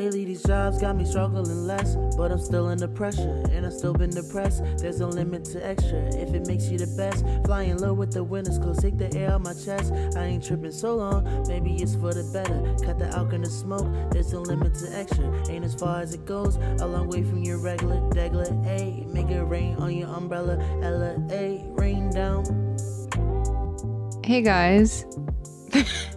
Lately these jobs got me struggling less, but I'm still under pressure, and I've still been depressed. There's no limit to extra, if it makes you the best. Flying low with the winners, close, take the air out my chest. I ain't tripping so long, maybe it's for the better. Cut the alcohol and the smoke, there's no limit to extra. Ain't as far as it goes, a long way from your regular, ayy. Make it rain on your umbrella, L.A. rain down. Hey guys.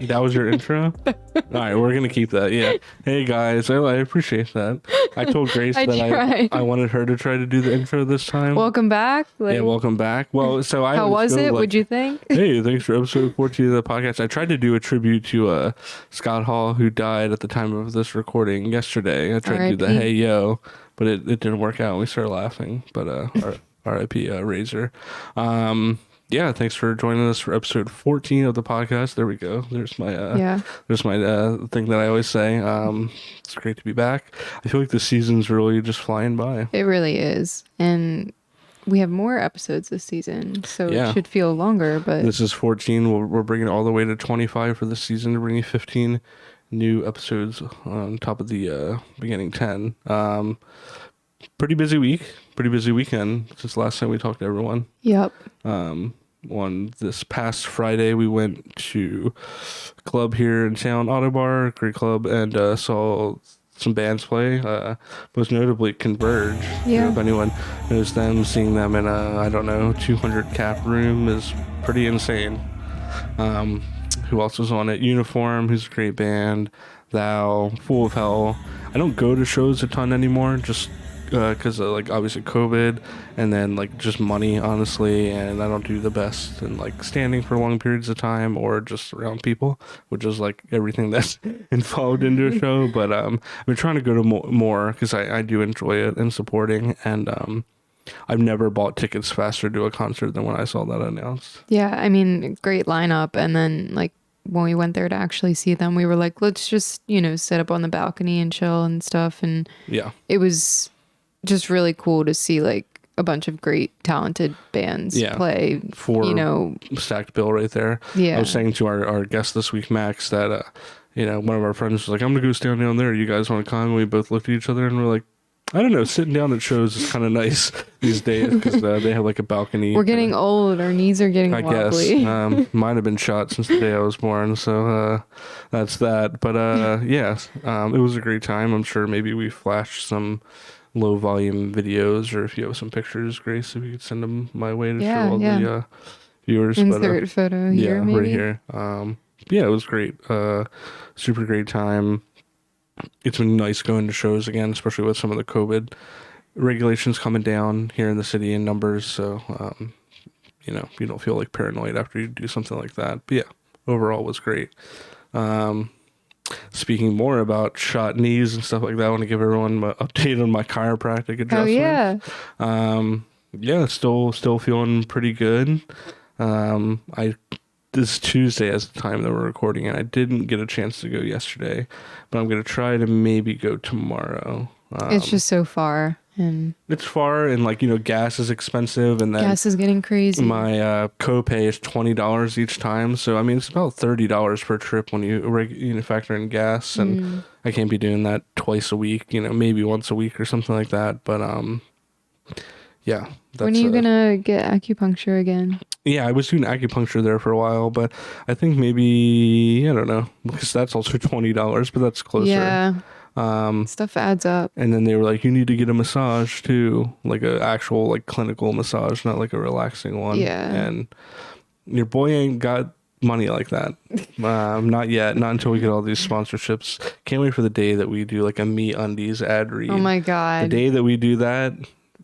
That was your intro? All right, we're going to keep that. Yeah. Hey guys, I appreciate that. I told Grace that I wanted her to try to do the intro this time. Welcome back. Yeah, welcome back. Well, so I How was it? What'd you think? Hey, thanks for episode 14 of the podcast. I tried to do a tribute to Scott Hall, who died at the time of this recording yesterday. I tried to do the hey yo, but it didn't work out. We started laughing, but R.I.P. Razor. Yeah, thanks for joining us for episode 14 of the podcast. There we go. There's my thing that I always say. It's great to be back. I feel like the season's really just flying by. It really is. And we have more episodes this season, so it should feel longer. But this is 14. We're bringing it all the way to 25 for this season. We're bringing 15 new episodes on top of the beginning 10. Pretty busy week. Pretty busy weekend since last time we talked to everyone. Yep. On this past Friday, we went to a club here in town, Auto Bar, great club, and saw some bands play. Most notably, Converge. Yeah. If anyone knows them, seeing them in a 200 cap room is pretty insane. Who else was on it? Uniform, who's a great band. Thou, Full of Hell. I don't go to shows a ton anymore, just because of obviously COVID and then just money, honestly, and I don't do the best in standing for long periods of time or just around people, which is everything that's involved into a show. But I've been trying to go to more because I do enjoy it and supporting, and I've never bought tickets faster to a concert than when I saw that announced. Yeah, I mean, great lineup. And then when we went there to actually see them, we were like, let's just sit up on the balcony and chill and stuff. And yeah, it was just really cool to see a bunch of great talented bands play. Stacked bill right there. Yeah, I was saying to our guest this week, Max, that one of our friends was like, I'm gonna go stand down there, you guys want to come? And we both looked at each other and we're like, I don't know, sitting down at shows is kind of nice these days because they have a balcony. We're getting old, our knees are getting wobbly. I guess mine have been shot since the day I was born, so that's that. But it was a great time. I'm sure maybe we flashed some low volume videos, or if you have some pictures, Grace, if you could send them my way to show all the viewers. Insert photo here, maybe. Right here. It was great. Super great time. It's been nice going to shows again, especially with some of the COVID regulations coming down here in the city in numbers. So, you don't feel paranoid after you do something like that. But yeah, overall was great. Speaking more about shot knees and stuff like that, I want to give everyone an update on my chiropractic adjustment. Oh, yeah. Still feeling pretty good. This Tuesday as the time that we're recording, and I didn't get a chance to go yesterday, but I'm going to try to maybe go tomorrow. It's just so far. And it's far, and gas is expensive, and then gas is getting crazy. My copay is $20 each time, so I mean it's about $30 per trip when you factor in gas, and I can't be doing that twice a week, maybe once a week or something like that. But yeah. When are you gonna get acupuncture again? Yeah, I was doing acupuncture there for a while, but I think maybe I don't know, because that's also $20, but that's closer. Yeah. Stuff adds up. And then they were like, you need to get a massage too, a actual clinical massage, not a relaxing one. Yeah. And your boy ain't got money like that. Not yet. Not until we get all these sponsorships. Can't wait for the day that we do a Me Undies ad read. Oh my God. The day that we do that,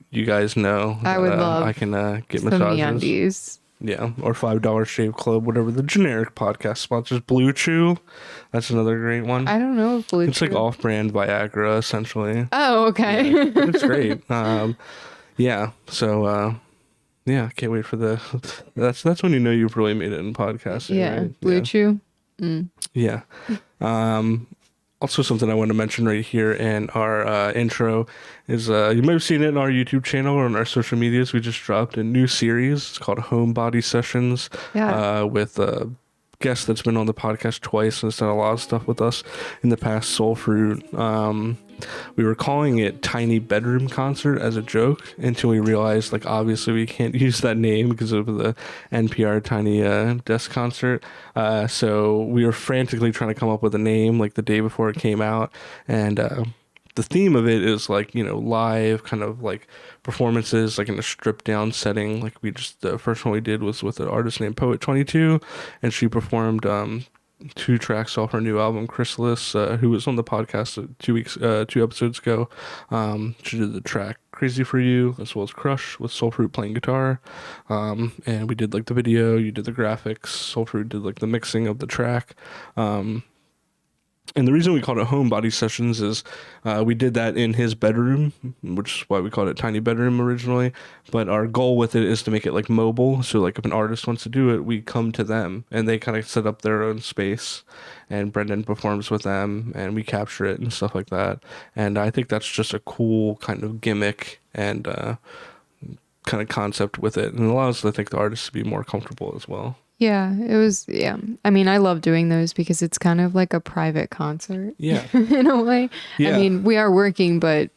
you guys know I would love I can get some massages. MeUndies. Yeah, or $5 Shave Club, whatever the generic podcast sponsors. Blue Chew, that's another great one. I don't know if Blue It's Chew. off-brand Viagra, essentially. Oh, okay. Yeah, it's great. So can't wait for that's when you know you've really made it in podcasting. Yeah, right? Blue Chew. Yeah. Also, something I want to mention right here in our intro is you might have seen it in our YouTube channel or on our social medias. We just dropped a new series. It's called Homebody Sessions with guest that's been on the podcast twice and has done a lot of stuff with us in the past, Soul Fruit. We were calling it Tiny Bedroom Concert as a joke until we realized, like, obviously we can't use that name because of the NPR Tiny Desk Concert. So we were frantically trying to come up with a name, like, the day before it came out. And the theme of it is, like, you know, live kind of like performances, like in a stripped down setting. Like, the first one we did was with an artist named Poet 22, and she performed 2 tracks off her new album Chrysalis, who was on the podcast 2 episodes ago. She did the track Crazy For You, as well as Crush, with Soul Fruit playing guitar. And we did like the video, you did the graphics, Soul Fruit did like the mixing of the track. And the reason we called it Homebody Sessions is we did that in his bedroom, which is why we called it Tiny Bedroom originally. But our goal with it is to make it like mobile. So like if an artist wants to do it, we come to them and they kind of set up their own space. And Brendan performs with them and we capture it and stuff like that. And I think that's just a cool kind of gimmick and kind of concept with it. And it allows, I think, the artists to be more comfortable as well. Yeah, it was, yeah. I mean, I love doing those because it's kind of like a private concert. Yeah. In a way. Yeah. I mean, we are working, but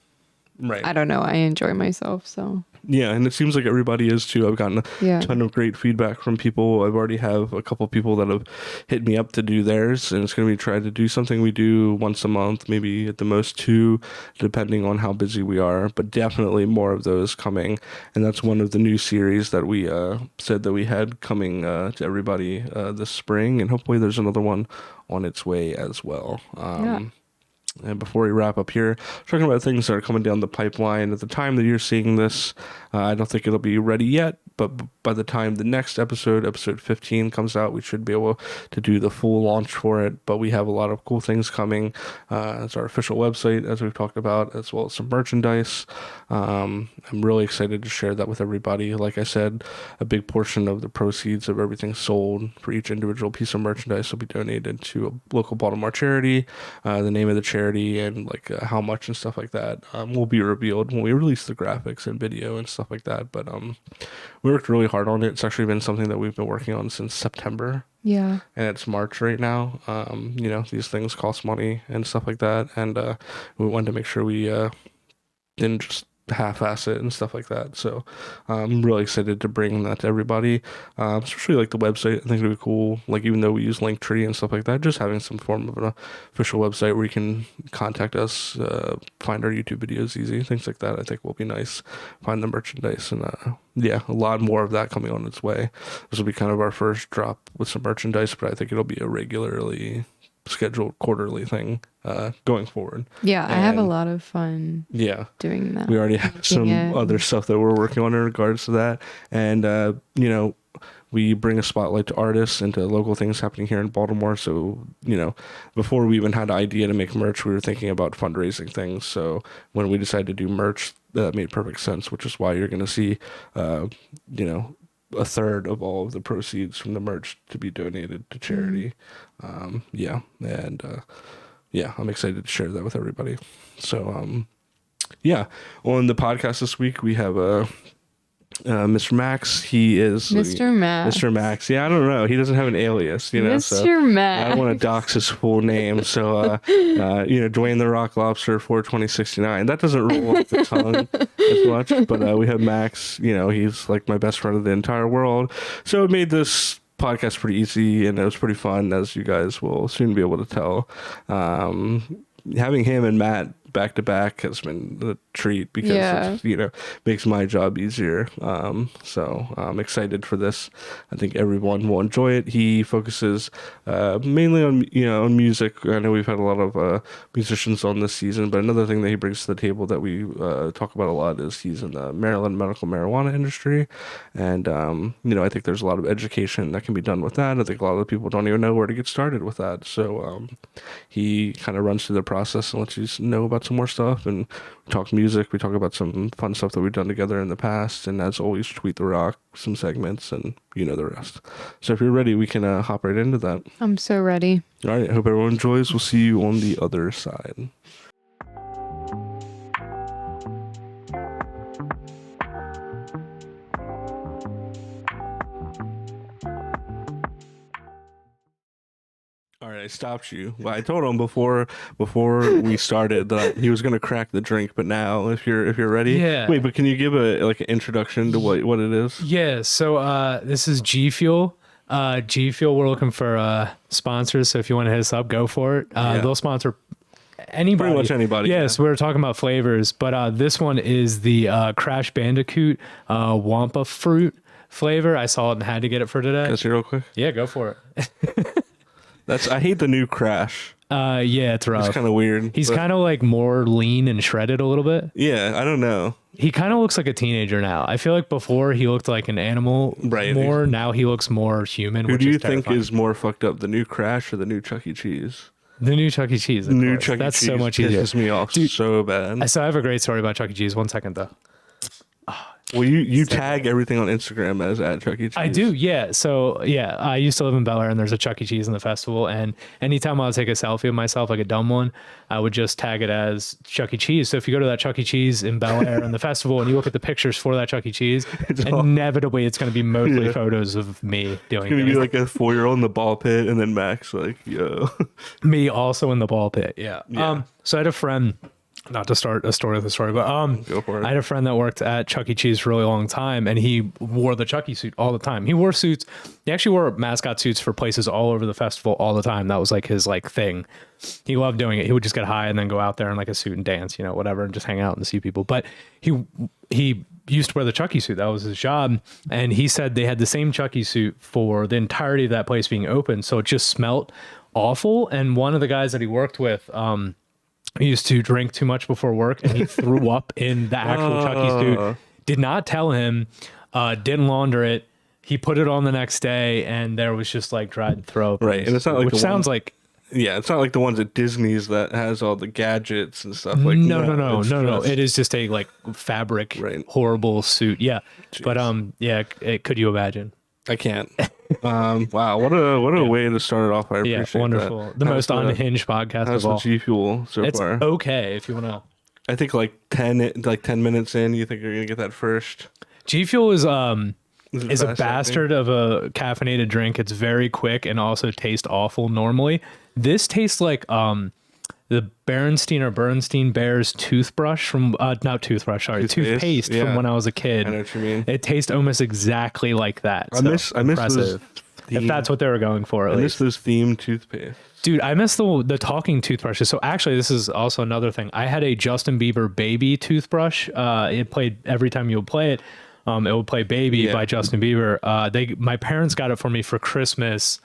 right. I don't know. I enjoy myself, so. Yeah, and it seems like everybody is too. I've gotten a ton of great feedback from people. I've already have a couple people that have hit me up to do theirs, and it's going to be trying to do something we do once a month, maybe at the most 2, depending on how busy we are, but definitely more of those coming. And that's one of the new series that we said that we had coming to everybody this spring, and hopefully there's another one on its way as well. And before we wrap up here, talking about things that are coming down the pipeline. At the time that you're seeing this, I don't think it'll be ready yet, but by the time the next episode 15, comes out, we should be able to do the full launch for it. But we have a lot of cool things coming. It's our official website, as we've talked about, as well as some merchandise. I'm really excited to share that with everybody. Like I said, a big portion of the proceeds of everything sold for each individual piece of merchandise will be donated to a local Baltimore charity. The name of the charity and like how much and stuff like that will be revealed when we release the graphics and video and stuff like that. But we worked really hard on it. It's actually been something that we've been working on since September. Yeah. And it's March right now. You know, these things cost money and stuff like that. And we wanted to make sure we didn't just half-ass it and stuff like that. So I'm really excited to bring that to everybody, especially like the website. I think it'd be cool, like even though we use Linktree and stuff like that, just having some form of an official website where you can contact us, find our YouTube videos easy, things like that. I think will be nice. Find the merchandise, and a lot more of that coming on its way. This will be kind of our first drop with some merchandise, but I think it'll be a regularly scheduled quarterly thing going forward. Yeah, I have a lot of fun doing that. We already have some other stuff that we're working on in regards to that. And, you know, we bring a spotlight to artists and to local things happening here in Baltimore. So, you know, before we even had an idea to make merch, we were thinking about fundraising things. So when we decided to do merch, that made perfect sense, which is why you're going to see, you know, a third of all of the proceeds from the merch to be donated to charity. I'm excited to share that with everybody. So, on the podcast this week, we have Mr. Max. He is Mr. Max. Mr. Max. Yeah, I don't know. He doesn't have an alias, you know. Mr. Max. I don't want to dox his full name. So, you know, Dwayne the Rock Lobster 42069. That doesn't roll off the tongue as much. But we have Max. You know, he's like my best friend of the entire world. So it made this podcast pretty easy, and it was pretty fun, as you guys will soon be able to tell. Having him and Matt back to back has been a treat because it, you know, makes my job easier. So I'm excited for this. I think everyone will enjoy it. He focuses mainly on, you know, on music. I know we've had a lot of musicians on this season, but another thing that he brings to the table that we talk about a lot is he's in the Maryland medical marijuana industry. And, you know, I think there's a lot of education that can be done with that. I think a lot of people don't even know where to get started with that. So he kind of runs through the process and lets you know about some more stuff, and we talk music, we talk about some fun stuff that we've done together in the past, and as always, Tweet the Rock, some segments, and you know the rest. So if you're ready, we can hop right into that. I'm so ready. All right, I hope everyone enjoys. We'll see you on the other side. I stopped you. Well, I told him before we started that he was gonna crack the drink, but now if you're ready, Yeah. Wait, but can you give an introduction to what it is? Yeah. So this is G Fuel. G Fuel, we're looking for sponsors. So if you want to hit us up, go for it. They'll sponsor anybody. Pretty much anybody. Yes, we were talking about flavors, but this one is the Crash Bandicoot Wampa fruit flavor. I saw it and had to get it for today. Can I see real quick? Yeah, go for it. I hate the new Crash. Yeah, it's rough. It's kind of weird. He's kind of like more lean and shredded a little bit. Yeah, I don't know. He kind of looks like a teenager now. I feel like before he looked like an animal more. Now he looks more human. Who do you think is more fucked up, the new Crash or the new Chuck E. Cheese? The new Chuck E. Cheese. That's so much easier. Pisses me off so bad. So I have a great story about Chuck E. Cheese. 1 second though. Well, you tag everything on Instagram as at Chuck E. Cheese. I do, yeah. So, yeah, I used to live in Bel Air, and there's a Chuck E. Cheese in the festival. And anytime I would take a selfie of myself, like a dumb one, I would just tag it as Chuck E. Cheese. So if you go to that Chuck E. Cheese in Bel Air in the festival and you look at the pictures for that Chuck E. Cheese, inevitably it's going to be mostly photos of me doing it. It's going to be like a 4-year-old in the ball pit, and then Max like, yo. Me also in the ball pit, yeah. So I had a friend... Not to start a story with a story, but Go for it. I had a friend that worked at Chuck E. Cheese for a really long time, and he wore the Chuck E. suit all the time. He wore suits. He actually wore mascot suits for places all over the festival all the time. That was like his thing. He loved doing it. He would just get high and then go out there in like a suit and dance, whatever, and just hang out and see people. But he used to wear the Chuck E. suit. That was his job. And he said they had the same Chuck E. suit for the entirety of that place being open. So it just smelt awful. And one of the guys that he worked with, he used to drink too much before work, and he threw up in the actual Chuck E. suit. Did not tell him, didn't launder it. He put it on the next day, and there was just like dried throat. Right, and it's not like which sounds like. Yeah, it's not like the ones at Disney's that has all the gadgets and stuff. Like No. It is just a like fabric horrible suit. Yeah, jeez. But could you imagine? I can't. Wow, what a way to start it off. I appreciate wonderful. That. The most unhinged podcast of all. That's G Fuel so far. It's okay if you want to. I think like 10 minutes in, you think you're gonna get that first. G Fuel is a bastard of a caffeinated drink. It's very quick and also tastes awful normally. This tastes like the Bernstein Bears toothbrush from toothpaste from when I was a kid. I know what you mean. It tastes almost exactly like that. I miss those if that's what they were going for. I miss those themed toothpaste. Dude, I miss the talking toothbrushes. So actually, this is also another thing. I had a Justin Bieber baby toothbrush. It played every time you would play it. It would play "Baby" by Justin Bieber. My parents got it for me for Christmas.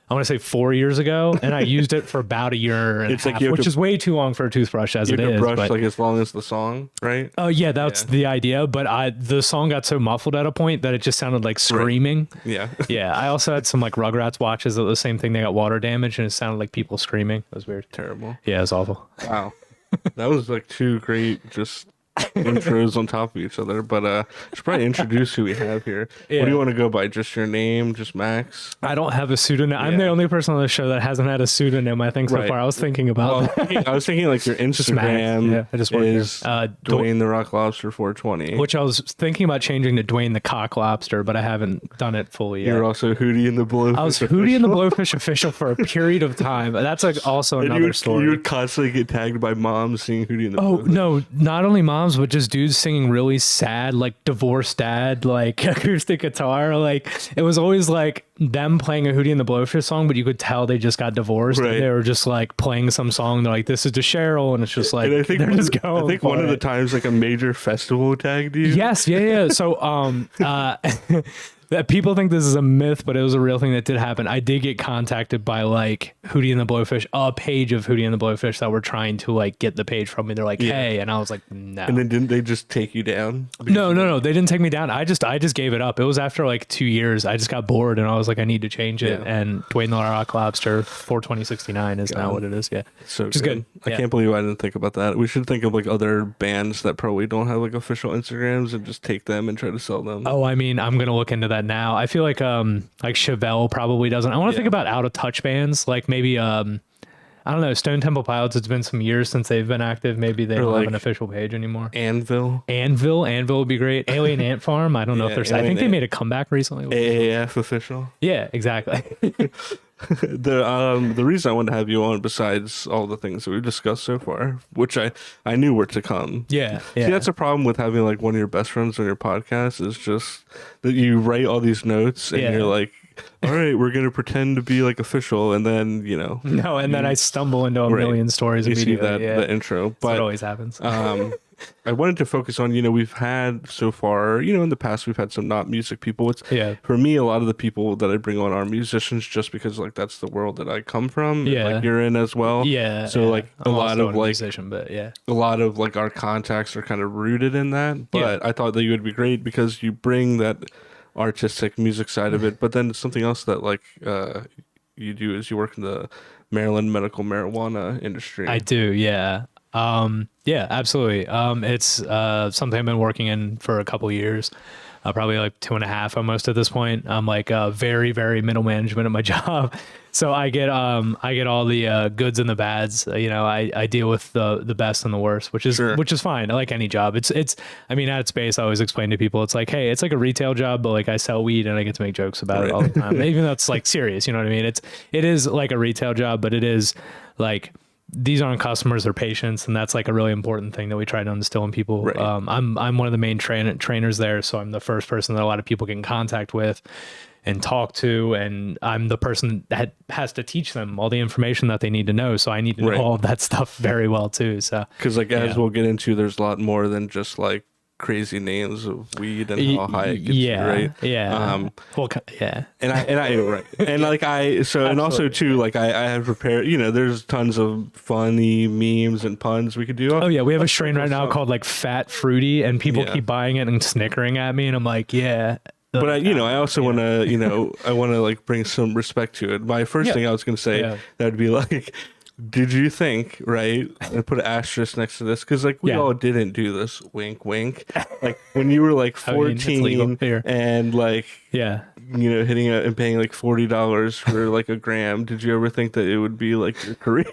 I want to say 4 years ago, and I used it for about a year and a half, which is way too long for a toothbrush as it is. You have to brush like as long as the song, right? Oh yeah, that's the idea. But the song got so muffled at a point that it just sounded like screaming. Right. Yeah, yeah. I also had some like Rugrats watches. The same thing. They got water damage, and it sounded like people screaming. It was weird. Terrible. Yeah, it was awful. Wow, that was like two great just intros on top of each other, but should probably introduce who we have here. What do you want to go by? Just your name, just Max? I don't have a pseudonym. I'm the only person on the show that hasn't had a pseudonym, I think, so far. I was thinking about I was thinking like your Instagram is Dwayne the Rock Lobster 420, which I was thinking about changing to Dwayne the Cock Lobster, but I haven't done it fully yet. You're also Hootie and the Blowfish. I was Hootie and the Blowfish official for a period of time. That's like also another story. You would constantly get tagged by moms seeing Hootie and the Blowfish. Oh no, not only moms, but just dudes singing really sad, like divorced dad, like acoustic guitar. Like it was always like them playing a Hootie and the Blowfish song, but you could tell they just got divorced. Right. They were just like playing some song. They're like, "This is to Cheryl," and it's just like they're just going. I think one of the times like a major festival tagged you. Yes, yeah. So that people think this is a myth, but it was a real thing that did happen. I did get contacted by like Hootie and the Blowfish, a page of Hootie and the Blowfish that were trying to like get the page from me. They're like, "Hey," and I was like, "No." And then didn't they just take you down? No. They didn't take me down. I just gave it up. It was after like 2 years. I just got bored and I was like, I need to change it. Yeah. And Dwayne the Rock Lobster 42069 is now what it is. Yeah. So which is good. I can't believe I didn't think about that. We should think of like other bands that probably don't have like official Instagrams and just take them and try to sell them. Oh, I mean, I'm gonna look into that now. I feel like Chevelle probably doesn't. I want to think about out of touch bands, like maybe I don't know, Stone Temple Pilots. It's been some years since they've been active. Maybe they don't have an official page anymore. Anvil would be great. Alien Ant Farm. I don't know if there's. I think they made a comeback recently. AAF official. Yeah, exactly. The reason I wanted to have you on, besides all the things that we've discussed so far, which I knew were to come. Yeah. See, that's a problem with having like one of your best friends on your podcast, is just that you write all these notes and you're like, all right, we're gonna pretend to be like official, and then then I stumble into a million stories immediately. You see the intro, but it always happens. I wanted to focus on, we've had so far, in the past, we've had some not music people. For me, a lot of the people that I bring on are musicians, just because like that's the world that I come from. Yeah. And, like you're in as well. Yeah. So like I'm a lot of like musician, but a lot of like our contacts are kind of rooted in that. But I thought that you would be great because you bring that artistic music side of it. But then something else that like you do is you work in the Maryland medical marijuana industry. I do. Yeah. Yeah, absolutely. It's something I've been working in for a couple years, probably like 2.5 almost at this point. I'm like very, very middle management at my job. So I get all the goods and the bads. I deal with the best and the worst, which is fine. I like any job. It's I mean, at its base, I always explain to people, it's like, hey, it's like a retail job, but like I sell weed and I get to make jokes about it all the time. Even though it's like serious, you know what I mean? It is like a retail job, but it is like, these aren't customers, they're patients, and that's like a really important thing that we try to instill in people. Right. I'm one of the main trainers there, so I'm the first person that a lot of people get in contact with and talk to, and I'm the person that has to teach them all the information that they need to know. So I need to know all of that stuff very well too. So because like as we'll get into, there's a lot more than just like crazy names of weed and how high it gets, right? Yeah. And I right. And like and also too, like I have prepared, there's tons of funny memes and puns we could do. Oh yeah, we have a strain right now called like Fat Fruity, and people keep buying it and snickering at me, and I'm like, yeah. But I also want to, I want to like bring some respect to it. My first thing I was going to say, that would be like, did you think, right? And put an asterisk next to this, because like we all didn't do this. Wink, wink. Like when you were like 14 and like hitting it and paying like $40 for like a gram, did you ever think that it would be like your career?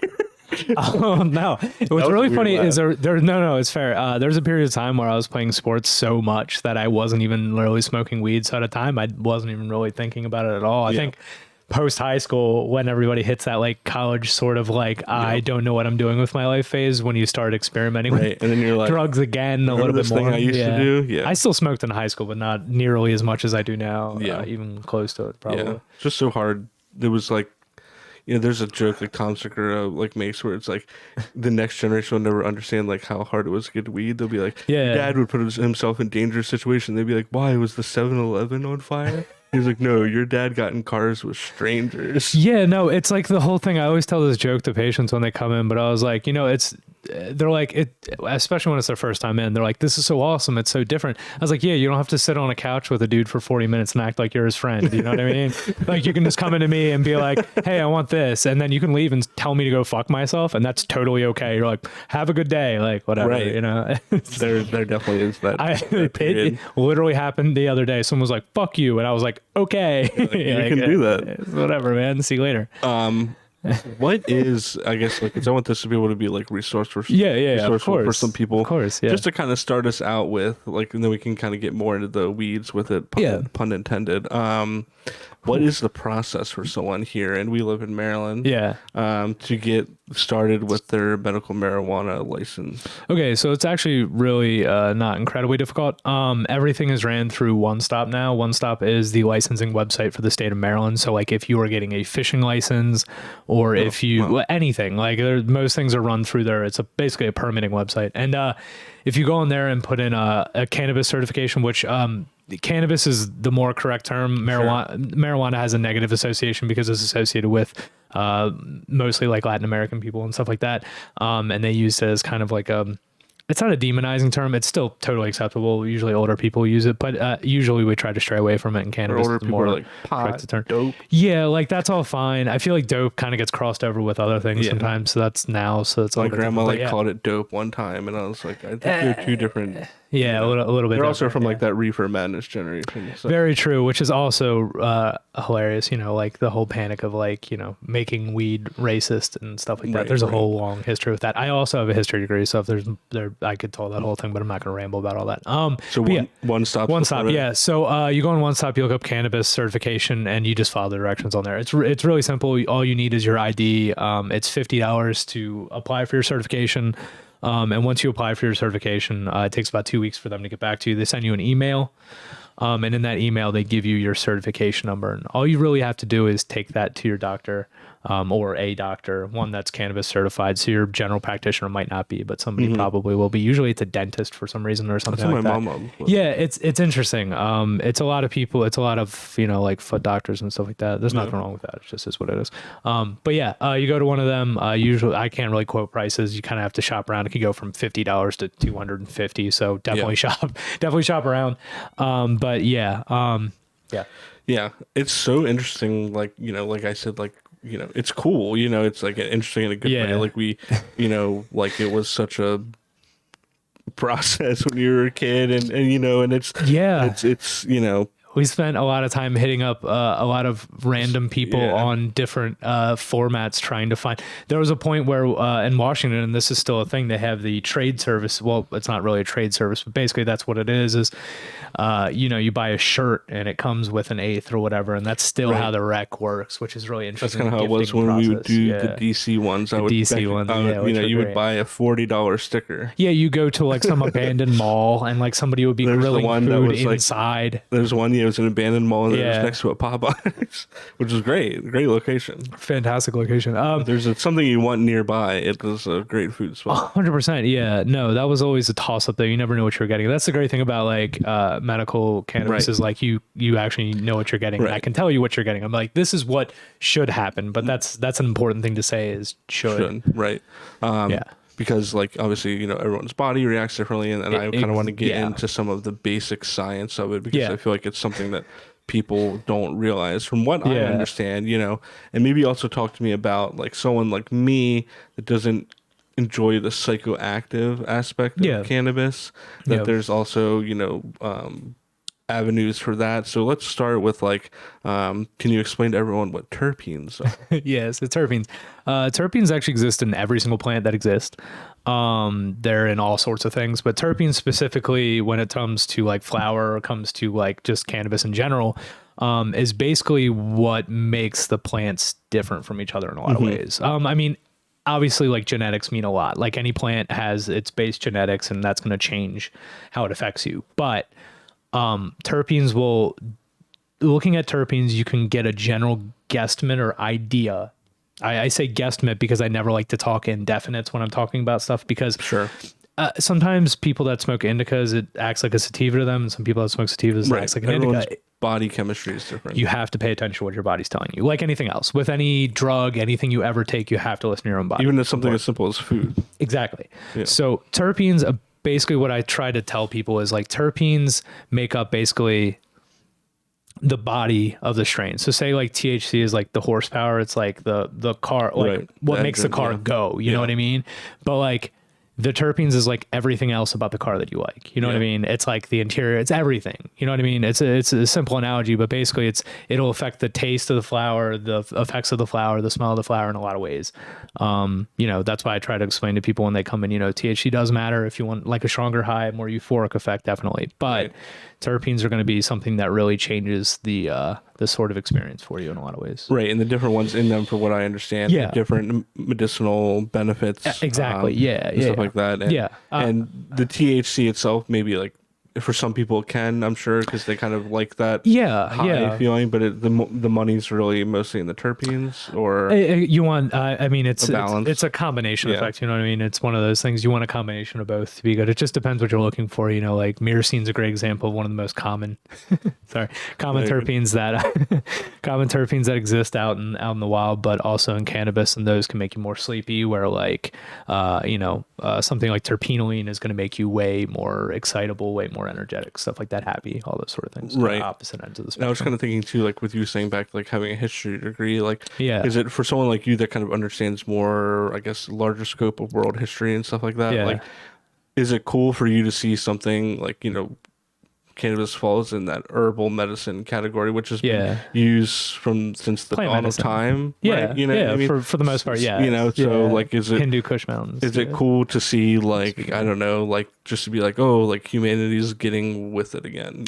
Oh no! What's really funny is no, it's fair. There's a period of time where I was playing sports so much that I wasn't even literally smoking weed. So at a time, I wasn't even really thinking about it at all. I think post high school, when everybody hits that like college sort of like I don't know what I'm doing with my life phase, when you start experimenting with and then you're like, drugs again a little bit more. Thing I used to do. Yeah, I still smoked in high school, but not nearly as much as I do now. Even close to it, probably. Yeah, just so hard. There was like, there's a joke like Thompson like makes where it's like the next generation will never understand like how hard it was to get weed. They'll be like, Dad would put himself in dangerous situation. They'd be like, why was the 7-Eleven on fire? He's like, no, your dad got in cars with strangers. Yeah, no, it's like the whole thing. I always tell this joke to patients when they come in, but I was like, they're like, especially when it's their first time in, they're like, this is so awesome. It's so different. I was like, yeah, you don't have to sit on a couch with a dude for 40 minutes and act like you're his friend. You know what I mean? Like you can just come into me and be like, hey, I want this. And then you can leave and tell me to go fuck myself. And that's totally okay. You're like, have a good day. Like whatever, There definitely is that. It literally happened the other day. Someone was like, fuck you. And I was like, okay. You can do that. Whatever, man. See you later. What is, I guess, like, because I want this to be able to be like resourceful for some people. Of course, yeah. Just to kind of start us out with, like, and then we can kind of get more into the weeds with it, pun intended. What is the process for someone here, and we live in Maryland, to get started with their medical marijuana license? Okay, so it's actually really not incredibly difficult. Everything is ran through One Stop now. One Stop is the licensing website for the state of Maryland. So like if you are getting a fishing license or if you anything, like most things are run through there. It's basically a permitting website. And if you go on there and put in a cannabis certification, which cannabis is the more correct term. Marijuana has a negative association because it's associated with mostly like Latin American people and stuff like that. And they use it as kind of like it's not a demonizing term. It's still totally acceptable. Usually older people use it, but usually we try to stray away from it in cannabis. Older people are like pot, dope. Yeah, like that's all fine. I feel like dope kind of gets crossed over with other things sometimes. So that's now. So it's my grandma called it dope one time, and I was like, I think they're two different Yeah, a little bit. They're also from like that reefer madness generation. So. Very true, which is also hilarious. You know, like the whole panic of like, you know, making weed racist and stuff like that. Right, there's a whole long history with that. I also have a history degree, so if I could tell that whole thing, but I'm not going to ramble about all that. So one stop. Yeah. So you go on One Stop, you look up cannabis certification, and you just follow the directions on there. It's really simple. All you need is your ID. It's $50 to apply for your certification. And once you apply for your certification, it takes about 2 weeks for them to get back to you. They send you an email. And in that email, they give you your certification number. And all you really have to do is take that to your doctor or a doctor, one that's cannabis certified. So your general practitioner might not be, but somebody probably will be. Usually it's a dentist for some reason or something like that. Mom yeah, it's interesting. It's a lot of people. It's a lot of, you know, like foot doctors and stuff like that. There's nothing wrong with that. It just is what it is. But yeah, you go to one of them. Usually I can't really quote prices. You kind of have to shop around. It can go from $50 to $250. So definitely shop around. But yeah. Yeah. It's so interesting. Like, you know, like I said, like, you know, it's cool, you know, it's like interesting in a good way. Like we, you know, like it was such a process when you were a kid and you know, and it's, you know, we spent a lot of time hitting up a lot of random people on different formats trying to find. There was a point where in Washington, and this is still a thing, they have the trade service. Well, it's not really a trade service, but basically that's what it is you know, you buy a shirt and it comes with an eighth or whatever, and that's still how the rec works, which is really interesting. That's kind of how it was when we would do the DC ones. You would buy a $40 sticker. Yeah, you go to like some abandoned mall and like somebody would be grilling food inside. Like, there's one, it was an abandoned mall and it was next to a Popeyes, which is great location. Fantastic location. There's something you want nearby. It was a great food spot. 100%. Yeah, no, that was always a toss up there. You never know what you're getting. That's the great thing about like medical cannabis is like you actually know what you're getting. And I can tell you what you're getting. I'm like, this is what should happen, but that's an important thing to say is should. Right. Because like obviously, you know, everyone's body reacts differently, and I kind of want to get into some of the basic science of it because I feel like it's something that people don't realize from what I understand, you know, and maybe also talk to me about like someone like me that doesn't enjoy the psychoactive aspect of cannabis, that there's also, you know, avenues for that. So let's start with like, can you explain to everyone what terpenes are? Yes, the terpenes. Terpenes actually exist in every single plant that exists. They're in all sorts of things, but terpenes specifically, when it comes to like flower or comes to like just cannabis in general, is basically what makes the plants different from each other in a lot of ways. I mean, obviously like genetics mean a lot. Like any plant has its base genetics and that's going to change how it affects you. But looking at terpenes, you can get a general guesstimate or idea. I say guesstimate because I never like to talk in definites when I'm talking about stuff because sometimes people that smoke indicas, it acts like a sativa to them, and some people that smoke sativas, it acts like an indica. Body chemistry is different. You have to pay attention to what your body's telling you. Like anything else. With any drug, anything you ever take, you have to listen to your own body. Even if something as simple as food. Exactly. Yeah. So terpenes, basically what I try to tell people is like terpenes make up basically the body of the strain. So say like THC is like the horsepower. It's like the car, like what makes the car go. You know what I mean? But like the terpenes is like everything else about the car that you like. You know what I mean? It's like the interior. It's everything. You know what I mean? It's a simple analogy, but basically it'll affect the taste of the flower, the effects of the flower, the smell of the flower in a lot of ways. You know, that's why I try to explain to people when they come in, you know, THC does matter if you want like a stronger high, more euphoric effect, definitely. But terpenes are going to be something that really changes the sort of experience for you in a lot of ways. Right. And the different ones in them, for what I understand, different medicinal benefits. Exactly. Stuff like that. And, and the THC itself, maybe like for some people it can, I'm sure, because they kind of like that high feeling, but the money's really mostly in the terpenes, or you want I mean it's a combination effect, you know what I mean? It's one of those things, you want a combination of both to be good. It just depends what you're looking for, you know, like myrcene's a great example of one of the most common terpenes that exist out in the wild, but also in cannabis, and those can make you more sleepy, where like you know, something like terpenoline is going to make you way more excitable, way more energetic, stuff like that, happy, all those sort of things. Right. Opposite ends of the spectrum. I was kind of thinking too, like with you saying back, like having a history degree, like, is it for someone like you that kind of understands more, I guess, larger scope of world history and stuff like that? Like, is it cool for you to see something like, cannabis falls in that herbal medicine category, which has been used since the Plant dawn medicine. of time. Yeah, right? You know what I mean? for the most part, yeah. So like, is it Hindu Kush Mountains? Is it cool to see, like, I don't know, like, just to be like, oh, like humanity's getting with it again,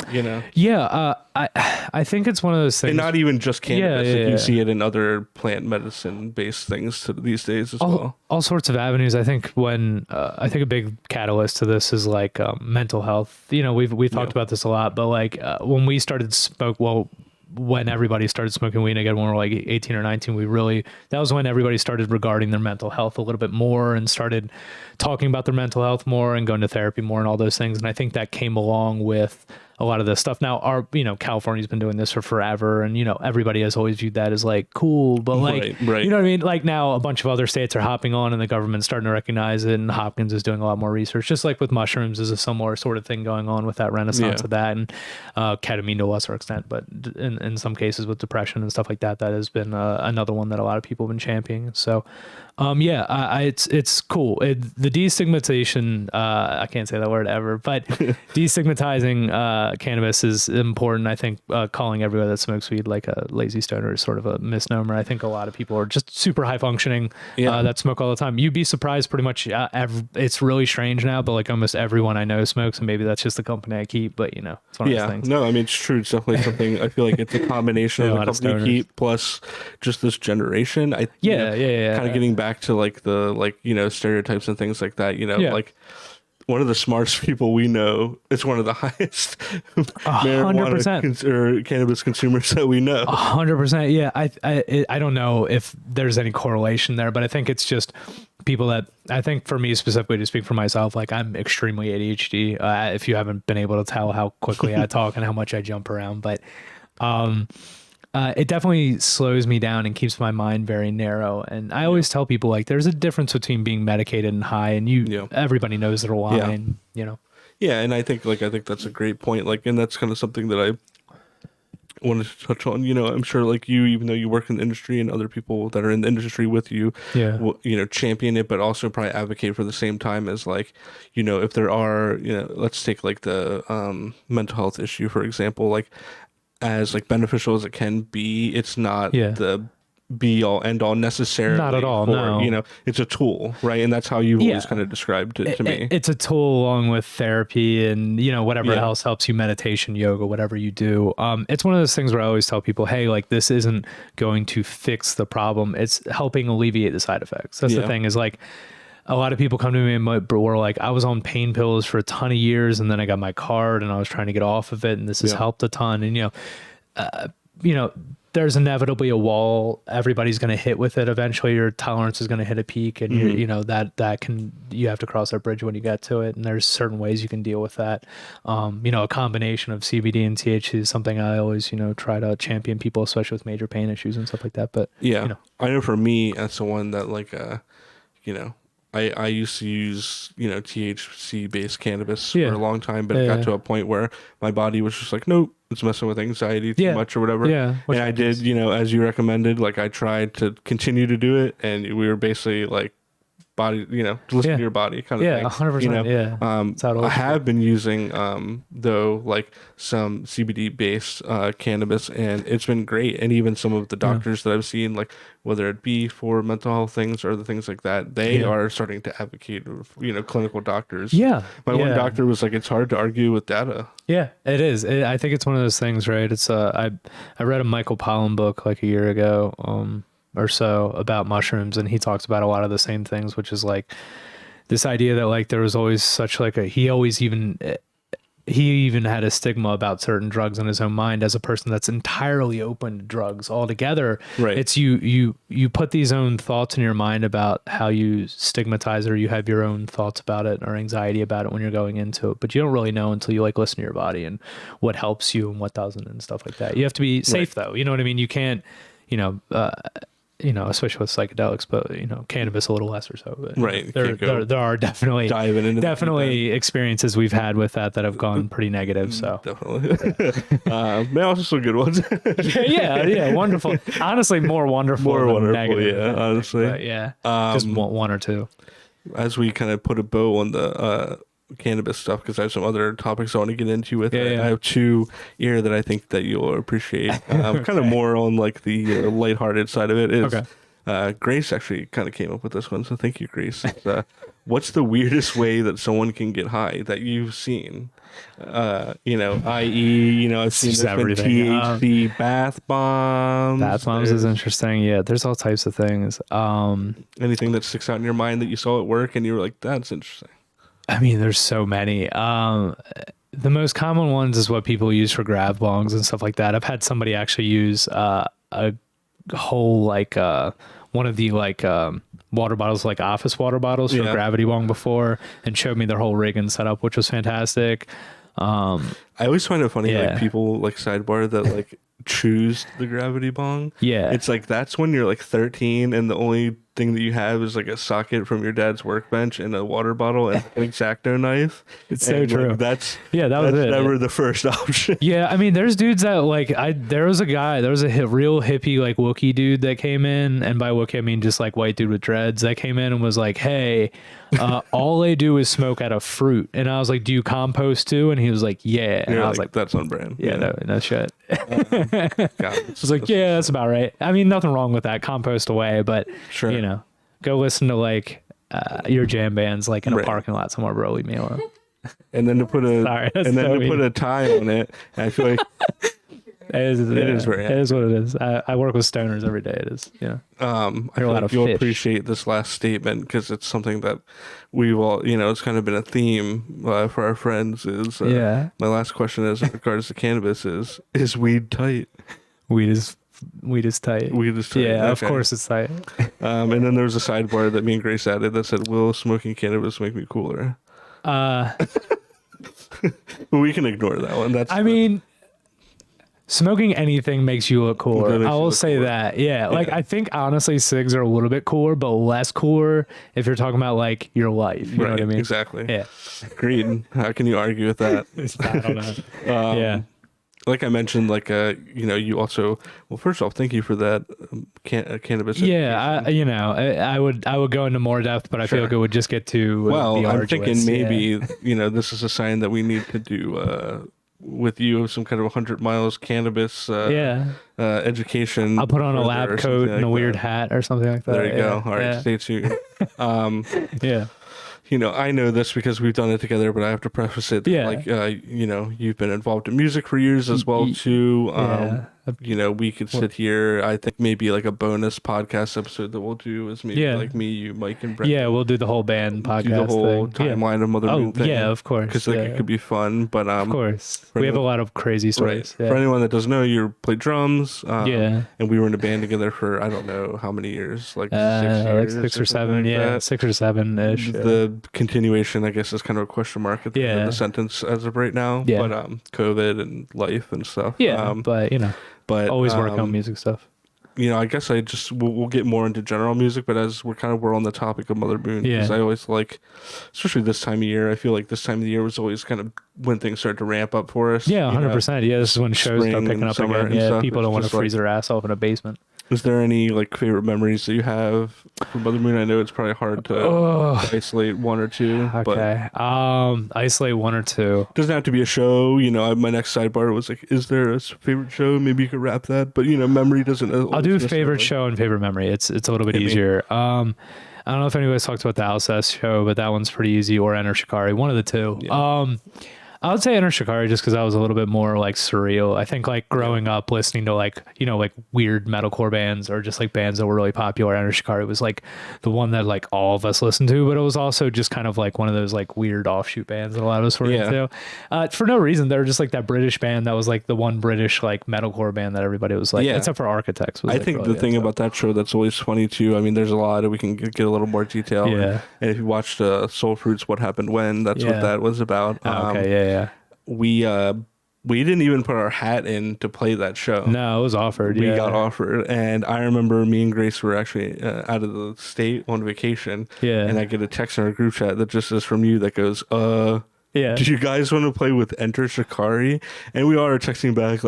Yeah, I think it's one of those things. And not even just cannabis. Yeah. You see it in other plant medicine based things these days as well. All sorts of avenues. I think I think a big catalyst to this is like mental health. We've talked about this a lot, but like when we started when everybody started smoking weed again, when we were like 18 or 19, that was when everybody started regarding their mental health a little bit more and started talking about their mental health more and going to therapy more and all those things. And I think that came along with a lot of this stuff. Now, California's been doing this for forever, and everybody has always viewed that as like cool, but like, right. you know what I mean? Like now, a bunch of other states are hopping on, and the government's starting to recognize it. And Hopkins is doing a lot more research, just like with mushrooms, is a similar sort of thing going on with that renaissance of that, and ketamine to a lesser extent, but in some cases with depression and stuff like that, that has been another one that a lot of people have been championing. So. It's cool. The destigmatization, I can't say that word ever, but destigmatizing cannabis is important. I think calling everybody that smokes weed like a lazy stoner is sort of a misnomer. I think a lot of people are just super high functioning that smoke all the time. You'd be surprised pretty much. It's really strange now, but like almost everyone I know smokes, and maybe that's just the company I keep, but it's one of those things. No, I mean, it's true. It's definitely something. I feel like it's a combination of the company you keep plus just this generation. Kind of getting back to like the stereotypes and things like that, like one of the smartest people we know is one of the highest 100% or cannabis consumers that we know. 100%. Yeah. I don't know if there's any correlation there, but I think it's just people that, I think for me specifically, to speak for myself, like I'm extremely ADHD. If you haven't been able to tell how quickly I talk and how much I jump around, but it definitely slows me down and keeps my mind very narrow. And I always tell people, like, there's a difference between being medicated and high, and everybody knows their line, Yeah, and I think that's a great point. Like, and that's kind of something that I wanted to touch on. I'm sure like you, even though you work in the industry, and other people that are in the industry with you, will, champion it, but also probably advocate for the same time as like, if there are, let's take like the mental health issue, for example, like, as like beneficial as it can be, it's not the be all end all necessarily. Not at all. No. It's a tool, right? And that's how you've always kind of described it to me. It's a tool along with therapy and whatever else helps you, meditation, yoga, whatever you do. It's one of those things where I always tell people, hey, like this isn't going to fix the problem. It's helping alleviate the side effects. That's the thing, is like, a lot of people come to me and were like, I was on pain pills for a ton of years, and then I got my card and I was trying to get off of it, and this has helped a ton. And, there's inevitably a wall everybody's going to hit with it. Eventually your tolerance is going to hit a peak, and you have to cross that bridge when you get to it. And there's certain ways you can deal with that. A combination of CBD and THC is something I always, try to champion people, especially with major pain issues and stuff like that. But I know for me, that's the one that like, I used to use, THC based cannabis for a long time, but it got to a point where my body was just like, nope, it's messing with anxiety too much or whatever. And I did, as you recommended, like I tried to continue to do it, and we were basically like body, listen to your body kind of thing. 100%. I have been using, though, like some CBD based cannabis, and it's been great. And even some of the doctors that I've seen, like whether it be for mental health things or the things like that, they are starting to advocate, clinical doctors. My one doctor was like, it's hard to argue with data. Yeah, it is. I think it's one of those things, right? It's I read a Michael Pollan book like a year ago, or so, about mushrooms, and he talks about a lot of the same things, which is like this idea that like there was always such like he even had a stigma about certain drugs in his own mind as a person that's entirely open to drugs altogether. Right. It's you put these own thoughts in your mind about how you stigmatize, or you have your own thoughts about it or anxiety about it when you're going into it, but you don't really know until you like listen to your body and what helps you and what doesn't and stuff like that. You have to be safe though. You know what I mean? You can't, especially with psychedelics, but cannabis a little less or so. But, there are definitely experiences we've had with that have gone pretty negative. So definitely, may also some good ones. yeah, wonderful. Honestly, more wonderful than negative. Yeah, honestly, but just one or two. As we kind of put a bow on the cannabis stuff because I have some other topics I want to get into with it. Yeah. I have two here that I think that you'll appreciate. Kind of more on like the lighthearted side of it is. Grace actually kind of came up with this one, so thank you, Grace. What's the weirdest way that someone can get high that you've seen? I.e., I've seen this everything. THC bath bombs. Bath bombs is interesting. Yeah, there's all types of things. Anything that sticks out in your mind that you saw at work and you were like, that's interesting? I mean, there's so many. The most common ones is what people use for grab bongs and stuff like that. I've had somebody actually use a whole one of the water bottles, like office water bottles for gravity bong before, and showed me their whole rig and setup, which was fantastic. I always find it funny, like people like sidebar that like choose the gravity bong. Yeah, it's like that's when you're like 13 and the only thing that you have is like a socket from your dad's workbench and a water bottle and an X-Acto knife. It's so true. Like, that was it. Never the first option. Yeah, I mean, there's dudes that like there was a real hippie like Wookiee dude that came in, and by Wookiee I mean just like white dude with dreads that came in and was like, hey, all they do is smoke out of fruit. And I was like, do you compost too? And he was like, yeah. And I was like, that's on brand. Yeah, no shit. I was like, yeah, that's about right. I mean, nothing wrong with that. Compost away, but sure. Go listen to like your jam bands like in a parking lot somewhere, bro. Leave me alone. And then to put a tie on it, I feel like it is what it is. I work with stoners every day. It is, I feel like you'll appreciate this last statement because it's something that we've all, it's kind of been a theme for our friends. My last question is, in regards to cannabis, is weed tight? Weed is tight. Weed is tight. Yeah, okay. Of course it's tight. And then there was a sidebar that me and Grace added that said, "Will smoking cannabis make me cooler?" We can ignore that one. mean, smoking anything makes you look cooler. I will say that. Yeah. Like, I think honestly cigs are a little bit cooler, but less cooler if you're talking about like your life. You know what I mean? Exactly. Yeah. Agreed. How can you argue with that? I don't know. Yeah. Like I mentioned, you also, well, first off, thank you for that cannabis. Yeah, I would go into more depth, but I feel like it would just get to I'm thinking maybe, this is a sign that we need to do with you some kind of 100 miles cannabis education. I'll put on a lab coat and a weird hat or something like that. There you go. All right, stay tuned. Yeah. I know this because we've done it together, but I have to preface it. You've been involved in music for years as well too. We could sit here. I think maybe like a bonus podcast episode that we'll do is maybe like me, you, Mike, and Brent. Yeah, we'll do the whole band podcast. Do the whole thing. timeline of Mother Moon thing. Yeah, of course. Because it could be fun. But of course, we have a lot of crazy stories. Right. For anyone that doesn't know, you play drums. And we were in a band together for I don't know how many years, like 6 years, like 6 or 7. Yeah, 6 or 7 ish. The continuation, I guess, is kind of a question mark at the end of the sentence as of right now. Yeah. But COVID and life and stuff. Yeah. But always working on music stuff. I guess we'll get more into general music, but as we're on the topic of Mother Moon, because I always like, especially this time of year, I feel like this time of the year was always kind of when things start to ramp up for us. Yeah, 100%. Yeah, this is when shows start picking up again. Yeah, people don't want to freeze their ass off in a basement. Is there any favorite memories that you have from Mother Moon? I know it's probably hard to isolate one or two. Okay. Isolate one or two. Doesn't have to be a show. My next sidebar was like, is there a favorite show? Maybe you could wrap that. But memory doesn't. I'll do favorite show and favorite memory. It's a little bit easier. I don't know if anybody's talked about the Alcest show, but that one's pretty easy. Or Enter Shikari, one of the two. Yeah. I would say Enter Shikari just because I was a little bit more surreal. I think growing up listening to weird metalcore bands or just bands that were really popular. Enter Shikari was the one that all of us listened to, but it was also just kind of one of those weird offshoot bands that a lot of us were into. For no reason, they were just that British band that was the one British metalcore band that everybody was except for Architects. Was, I think really the thing about that show that's always funny too. I mean, there's a lot that we can get a little more detail. Yeah. And if you watched Soul Fruits, What Happened When, that's what that was about. Yeah. We didn't even put our hat in to play that show. No, it was offered. We got offered, and I remember me and Grace were actually out of the state on vacation. Yeah, and I get a text in our group chat that just is from you that goes, do you guys want to play with Enter Shikari? And we all are texting back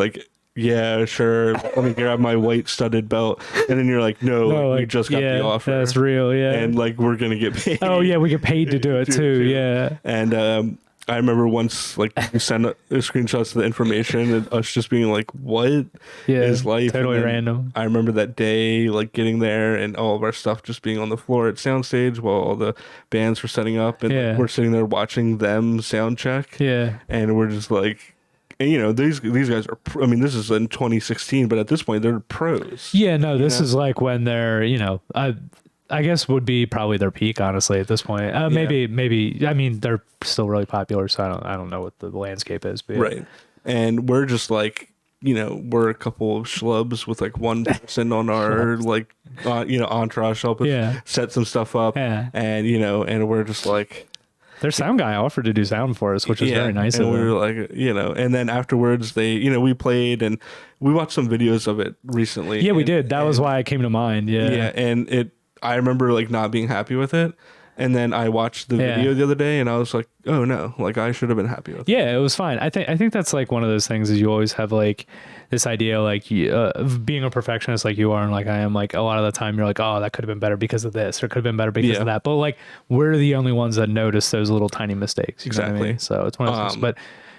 yeah, sure. Let me grab my white studded belt. And then you're like, no, we just got the offer. That's real, yeah. And like, we're going to get paid. Oh, yeah, we get paid to do it too, yeah. And I remember once, like, you sent screenshots of the information and us just being like, what is life? Totally random. I remember that day, like, getting there and all of our stuff just being on the floor at soundstage while all the bands were setting up. And like, we're sitting there watching them sound check. Yeah. And we're just like... And, you know, these guys are, I mean, this is in 2016, but at this point, they're pros. Yeah, no, this is like when they're, you know, I guess would be probably their peak, honestly, at this point. Maybe, I mean, they're still really popular, so I don't know what the landscape is. But right. And we're just like, you know, we're a couple of schlubs with like one person on our, like, you know, entourage help us set some stuff up. Yeah. And, you know, and we're just like... Their sound guy offered to do sound for us, which is very nice and of them. we were like, you know, and then afterwards they, you know, we played and we watched some videos of it recently. Yeah, we did. That was why it came to mind. Yeah. Yeah. And I remember like not being happy with it. And then I watched the video the other day and I was like, oh no, like I should have been happy with it. Yeah, it was fine. I think that's like one of those things is you always have like this idea like of being a perfectionist like you are and like I am, like a lot of the time you're like, oh, that could have been better because of this or could have been better because of that. But like we're the only ones that notice those little tiny mistakes. Exactly. Know what I mean? So it's one of those things. But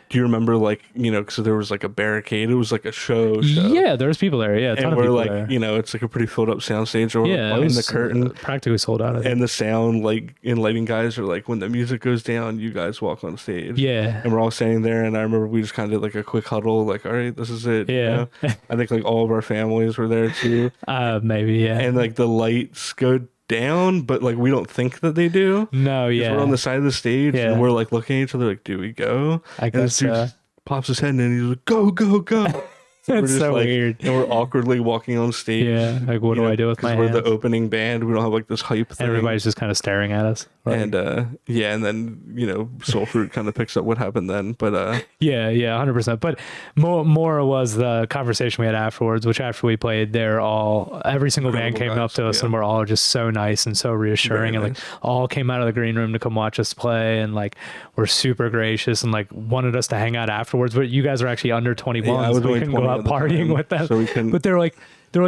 do you remember like, you know, because there was like a barricade, it was like a show. Yeah, there's people there. Yeah, a ton and of we're people like, there. you know, it's like a pretty filled up soundstage or behind the curtain. Practically sold out. And the sound like and lighting guys are like, when the music goes down, you guys walk on stage. Yeah. And we're all standing there and I remember we just kind of did like a quick huddle, like, all right, this is it. Yeah. You know? I think like all of our families were there too. Maybe, yeah. And like the lights go down, but like we don't think that they do. No, yeah. We're on the side of the stage and we're like looking at each other like, do we go? I guess pops his head in and he's like, go, go, go. That's so like, weird. And we're awkwardly walking on stage. Yeah, like what do I do with my hands? We're the opening band. We don't have like this hype thing. Everybody's just kind of staring at us. Right? And and then, you know, Soul Fruit kind of picks up what happened then. But yeah, 100%. But more was the conversation we had afterwards, which after we played, every single band came up to us and we're all just so nice and so reassuring. Very and nice. Like all came out of the green room to come watch us play and like were super gracious and like wanted us to hang out afterwards. But you guys are actually under 21, so we couldn't go out partying with them. So but they're like,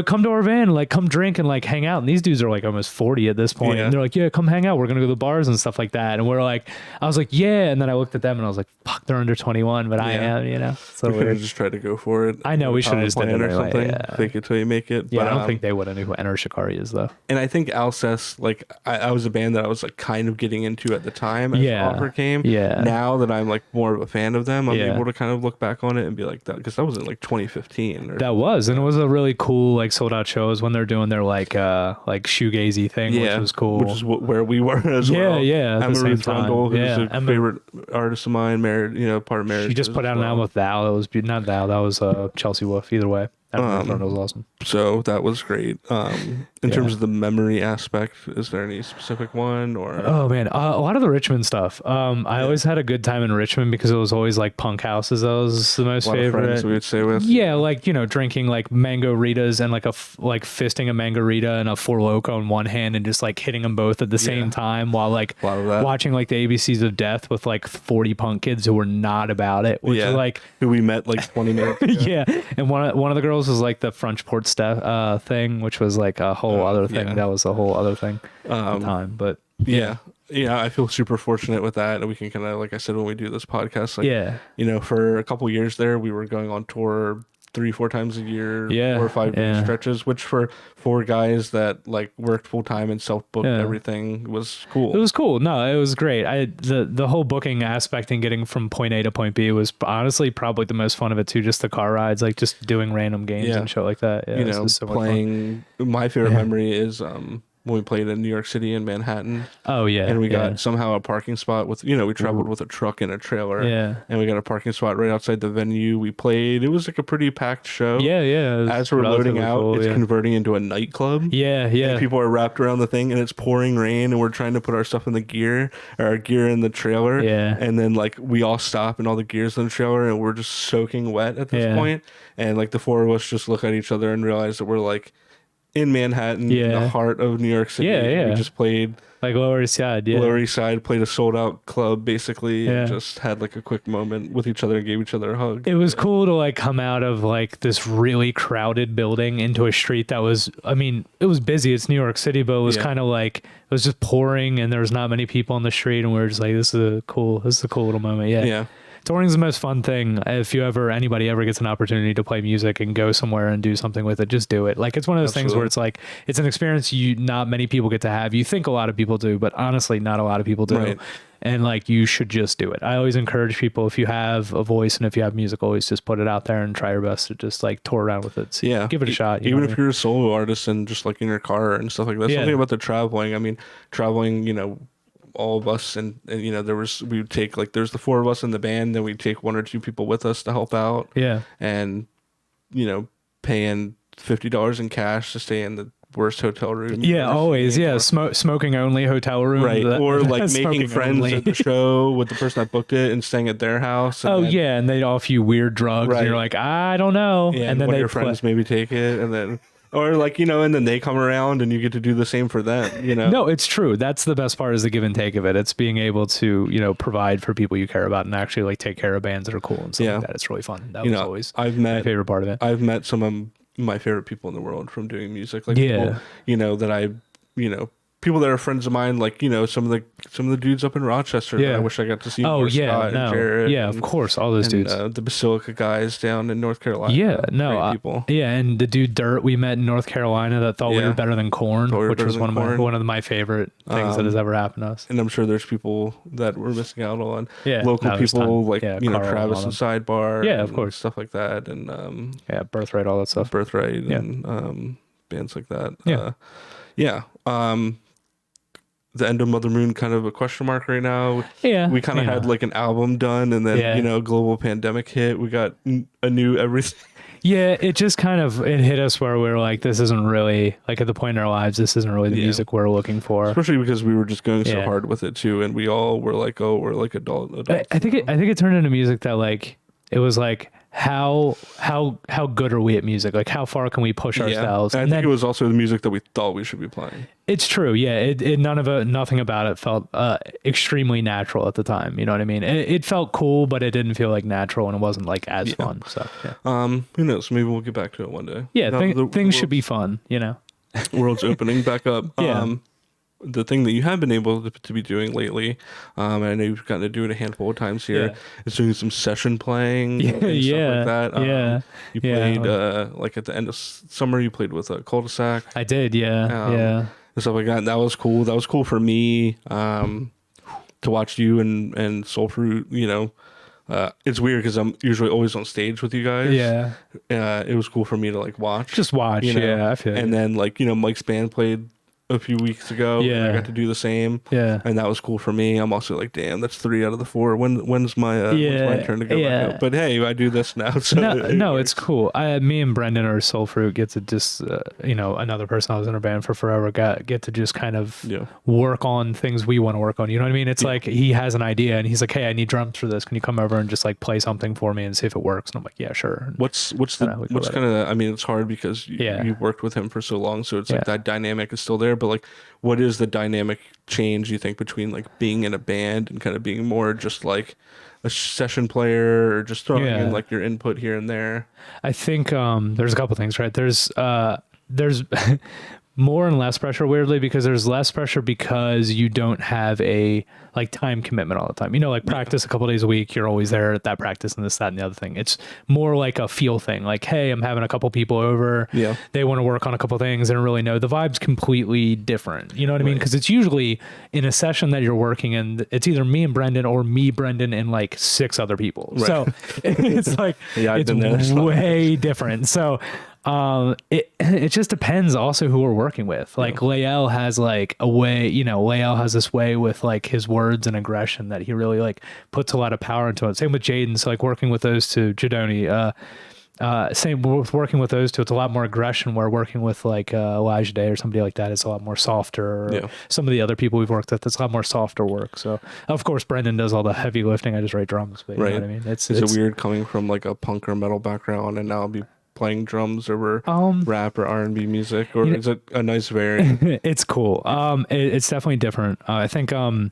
come to our van, like come drink and like hang out. And these dudes are like almost 40 at this point. And they're like, yeah, come hang out. We're going to go to the bars and stuff like that. And we're like, I was like, yeah. And then I looked at them and I was like, fuck, they're under 21, but I am, you know. So we could have just tried to go for it. I know we should have just done it or something. Yeah. Fake it till you make it. Yeah, but, I don't think they would have knew who Enter Shikari is though. And I think Alcest, like I was a band that I was like kind of getting into at the time as the offer came. Yeah. Now that I'm like more of a fan of them, I'm able to kind of look back on it and be like that, because that was in like 2015. That was, and it was a really cool like sold out shows when they're doing their like shoegazy thing, which was cool. Which is where we were as well. Yeah. Emma Ruth Rundle, who's a favorite artist of mine, married, you know, part of marriage. She just put out an album with Thou. That was not Thou. That was Chelsea Wolf. Either way, Emma Rundle was awesome. So that was great. In terms of the memory aspect, is there any specific one or? Oh man, a lot of the Richmond stuff. I always had a good time in Richmond because it was always like punk houses. That was the most favorite. We would stay with. Yeah, like, you know, drinking like mango ritas and like fisting a mango rita and a Four Loko in one hand and just like hitting them both at the same time while like watching like the ABCs of Death with like 40 punk kids who were not about it. Which are, like, who we met like 20 minutes ago. Yeah, and one of the girls was like the French port thing, which was like a whole other thing. That was a whole other thing at the time. But yeah, I feel super fortunate with that. And we can kind of, like I said, when we do this podcast, like, you know, for a couple years there, we were going on tour 3-4 times a year, 4 or 5 year stretches, which for 4 guys that like worked full time and self-booked everything was cool. It was cool. No, it was great. The whole booking aspect and getting from point A to point B was honestly probably the most fun of it too. Just the car rides, like just doing random games and shit like that. Yeah, you know, so playing. My favorite memory is when we played in New York City and Manhattan. Oh yeah. And we got somehow a parking spot with, you know, we traveled with a truck and a trailer. Yeah. And we got a parking spot right outside the venue. We played. It was like a pretty packed show. Yeah. As we're loading out, it's converting into a nightclub. Yeah. And people are wrapped around the thing and it's pouring rain and we're trying to put our stuff in the gear, or our gear in the trailer. Yeah. And then like we all stop and all the gear's in the trailer and we're just soaking wet at this point. And like the 4 of us just look at each other and realize that we're like in Manhattan, in the heart of New York City. We just played like Lower East Side. Lower East Side, played a sold out club basically, and just had like a quick moment with each other and gave each other a hug. It was cool to like come out of like this really crowded building into a street that was, I mean, it was busy. It's New York City, but it was kind of like, it was just pouring and there was not many people on the street, and we were just like, this is a cool little moment. Yeah. Touring's the most fun thing. If anybody ever gets an opportunity to play music and go somewhere and do something with it, just do it. Like, it's one of those things where it's like, it's an experience not many people get to have. You think a lot of people do, but honestly, not a lot of people do. Right. And like, you should just do it. I always encourage people, if you have a voice and if you have music, always just put it out there and try your best to just like tour around with it. So give it a shot. Even if you're a solo artist and just like in your car and stuff like that. Something about the traveling. I mean, traveling, all of us and we would take like, there's the 4 of us in the band, then we'd take 1 or 2 people with us to help out, and paying $50 in cash to stay in the worst hotel room, always smoking only hotel room, right? Or like making friends at the show with the person that booked it and staying at their house, and they'd offer you weird drugs, and you're like, I don't know, and then your friends maybe take it, and then or like, and then they come around and you get to do the same for them, No, it's true. That's the best part, is the give and take of it. It's being able to, provide for people you care about and actually like take care of bands that are cool and stuff like that. It's really fun. That was always my favorite part of it. I've met some of my favorite people in the world from doing music. Like people, that I, people that are friends of mine, like, some of the dudes up in Rochester that I wish I got to see. Scott and Jared. Of course. All those dudes. The Basilica guys down in North Carolina. People. And the dude Dirt we met in North Carolina that thought we were better than Korn, which was one of my favorite things that has ever happened to us. And I'm sure there's people that we're missing out on. Local people like, Travis and Sidebar. Of course. Stuff like that. And Birthright, all that stuff. Birthright and bands like that. The End of Mother Moon kind of a question mark right now. We kind of had like an album done, and then global pandemic hit. We got a new everything. It just kind of it hit us where we were like, this isn't really like, at the point in our lives, this isn't really the music we're looking for. Especially because we were just going so hard with it too, and we all were like, oh, we're like adults. I think it turned into music that like, it was like, how good are we at music? Like, how far can we push ourselves? And I think it was also the music that we thought we should be playing. It's true. Nothing about it felt extremely natural at the time. You know what I mean? It felt cool, but it didn't feel like natural, and it wasn't like as fun. So who knows? Maybe we'll get back to it one day. Things should be fun. World's opening back up. The thing that you have been able to be doing lately, and I know you've gotten to do it a handful of times here, is doing some session playing and stuff like that. You played, like at the end of summer, you played with a Cul-de-sac. I did, and stuff like that. And that was cool. That was cool for me to watch you and Soul Fruit, it's weird because I'm usually always on stage with you guys. It was cool for me to like watch. Just watch, I feel and then like, Mike's band played a few weeks ago. I got to do the same. And that was cool for me. I'm also like, damn, that's 3 out of the 4. When's my turn to go back up? But hey, I do this now. So no, it's cool. Me and Brendan, or Soul Fruit, get to just another person I was in a band for forever, get to just kind of work on things we want to work on. You know what I mean? It's like he has an idea and he's like, hey, I need drums for this. Can you come over and just like play something for me and see if it works? And I'm like, yeah, sure. What's kind of, I mean, it's hard because you've worked with him for so long, so it's like that dynamic is still there. But like, what is the dynamic change you think between like being in a band and kind of being more just like a session player, or just throwing in like your input here and there? I think there's a couple things, right? There's more and less pressure, weirdly, because there's less pressure because you don't have a like time commitment all the time. Like practice a couple days a week, you're always there at that practice and this, that, and the other thing. It's more like a feel thing. Like, hey, I'm having a couple people over. They want to work on a couple things. They don't really know. The vibe's completely different. You know what I mean? Because it's usually in a session that you're working in, it's either me and Brendan or me, Brendan, and like 6 other people. So it's like, it's way different. So it just depends also who we're working with. Like Lael has like a way, Lael has this way with like his words and aggression that he really like puts a lot of power into it. Same with Jaden. So like working with those two, Jadoni, same with working with those two, it's a lot more aggression, where working with like Elijah Day or somebody like that, it's a lot more softer. Or some of the other people we've worked with, it's a lot more softer work. So of course Brendan does all the heavy lifting. I just write drums, but you know what I mean? It's weird coming from like a punk or metal background and now be playing drums over rap or R&B music, or is it a nice variant? It's cool. It's definitely different. I think when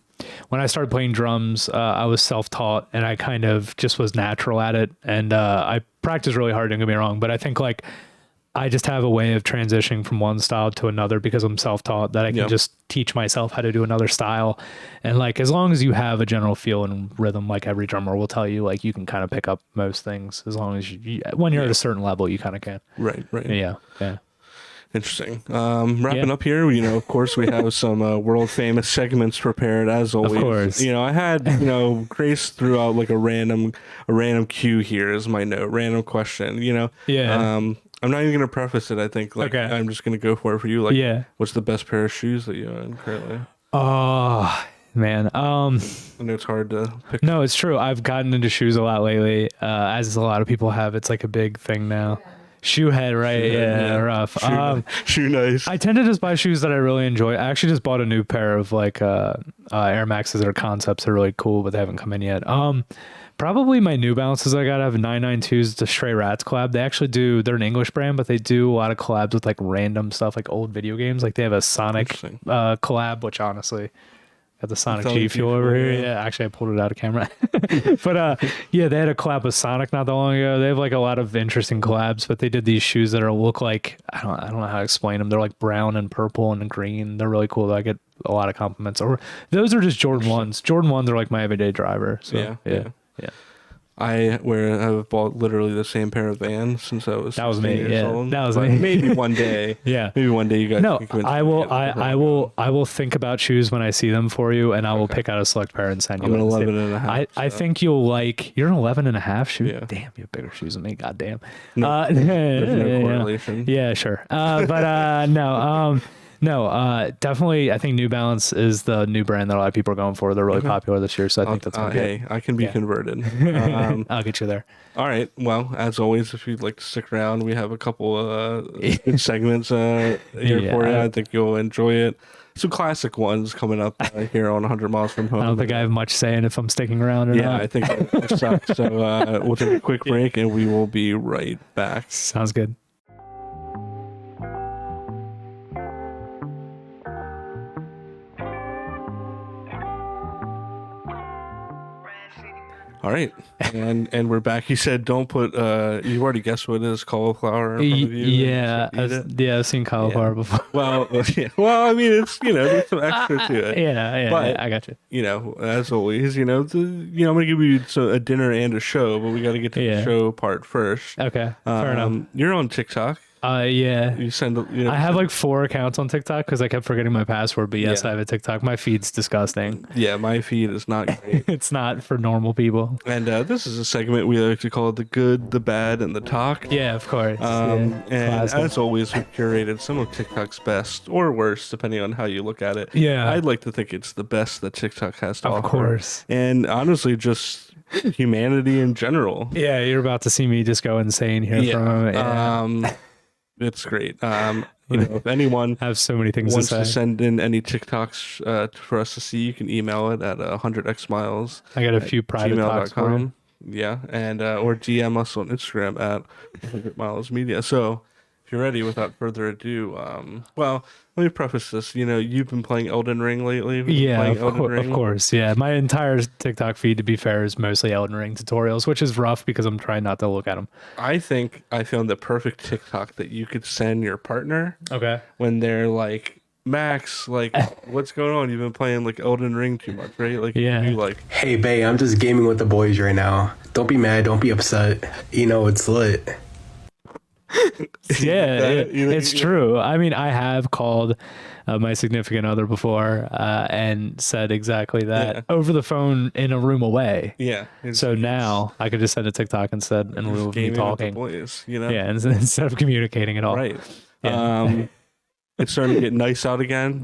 I started playing drums, I was self-taught and I kind of just was natural at it, and I practiced really hard, don't get me wrong, but I think like I just have a way of transitioning from one style to another because I'm self-taught, that I can just teach myself how to do another style. And like, as long as you have a general feel and rhythm, like every drummer will tell you, like you can kind of pick up most things as long as when you're at a certain level, you kind of can. Right. Yeah. Interesting. Wrapping up here, of course, we have some world famous segments prepared as always. Of course. I had, Grace threw out like a random cue here as my note, random question, Yeah. I'm not even going to preface it. I think I'm just going to go for it for you. Like, what's the best pair of shoes that you own currently? Oh, man. I know it's hard to pick. No, it's true. I've gotten into shoes a lot lately, as a lot of people have. It's like a big thing now. Shoe head, right? Yeah, rough. Shoe nice. I tend to just buy shoes that I really enjoy. I actually just bought a new pair of like Air Maxes that are concepts. They're really cool, but they haven't come in yet. Probably my New Balances I got. I have 992s, the Stray Rats collab. They actually they're an English brand, but they do a lot of collabs with like random stuff, like old video games. Like they have a Sonic collab, which honestly, got the Sonic G Fuel over here. Yeah, actually I pulled it out of camera. But yeah, they had a collab with Sonic not that long ago. They have like a lot of interesting collabs, but they did these shoes that look like, I don't know how to explain them. They're like brown and purple and green. They're really cool. I get a lot of compliments. Or those are just Jordan 1s. Jordan 1s are like my everyday driver. So yeah. I've bought literally the same pair of Vans since I was 16 years old. That was me. Maybe one day. Maybe one day you guys. No, I will think about shoes when I see them for you, and I will pick out a select pair and send you. I'm an 11 and a half. I think you'll like. You're an 11 and a half shoe. Yeah. Damn, you have bigger shoes than me. Goddamn. There's no correlation. Yeah, sure. But no. No, definitely. I think New Balance is the new brand that a lot of people are going for. They're really popular this year, so I think that's okay. Hey, I can be converted. I'll get you there. All right. Well, as always, if you'd like to stick around, we have a couple good segments here for you. I think you'll enjoy it. Some classic ones coming up here on 100 Miles from Home. I don't think I have much say in if I'm sticking around or not. Yeah, I think that sucks. So we'll take a quick break, and we will be right back. Sounds good. All right, and we're back. You said don't put. You already guessed what it is, cauliflower. In front of you. Yeah, I've seen cauliflower before. Well, I mean, it's there's some extra to it. Yeah, but, I got you. As always, I'm gonna give you a dinner and a show, but we got to get to the show part first. Okay, fair enough. You're on TikTok. Yeah. You send. I have like 4 accounts on TikTok because I kept forgetting my password. But yes, I have a TikTok. My feed's disgusting. Yeah, my feed is not great. It's not for normal people. And this is a segment we like to call the good, the bad, and the talk. Yeah, of course. And as always, we've curated some of TikTok's best or worst, depending on how you look at it. Yeah, I'd like to think it's the best that TikTok has to offer. Of course. And honestly, just humanity in general. Yeah, you're about to see me just go insane here for a moment. Yeah. It's great. If anyone I have so many things wants to to send in any TikToks for us to see, you can email it at 100xmiles. I got a few private talks for you. Yeah, and or DM us on Instagram at 100 Miles Media. So if you're ready, without further ado, well, let me preface this. You've been playing Elden Ring lately. Yeah, of course. Yeah, my entire TikTok feed, to be fair, is mostly Elden Ring tutorials, which is rough because I'm trying not to look at them. I think I found the perfect TikTok that you could send your partner. Okay. When they're like, Max, like, what's going on? You've been playing like Elden Ring too much, right? Like, yeah. You like, hey, babe, I'm just gaming with the boys right now. Don't be mad. Don't be upset. It's lit. Yeah, it's true. I mean, I have called my significant other before and said exactly that over the phone in a room away. Yeah. So now I could just send a TikTok instead in lieu of me talking. Boys, Yeah, instead of communicating at all. Right. Yeah. It's starting to get nice out again.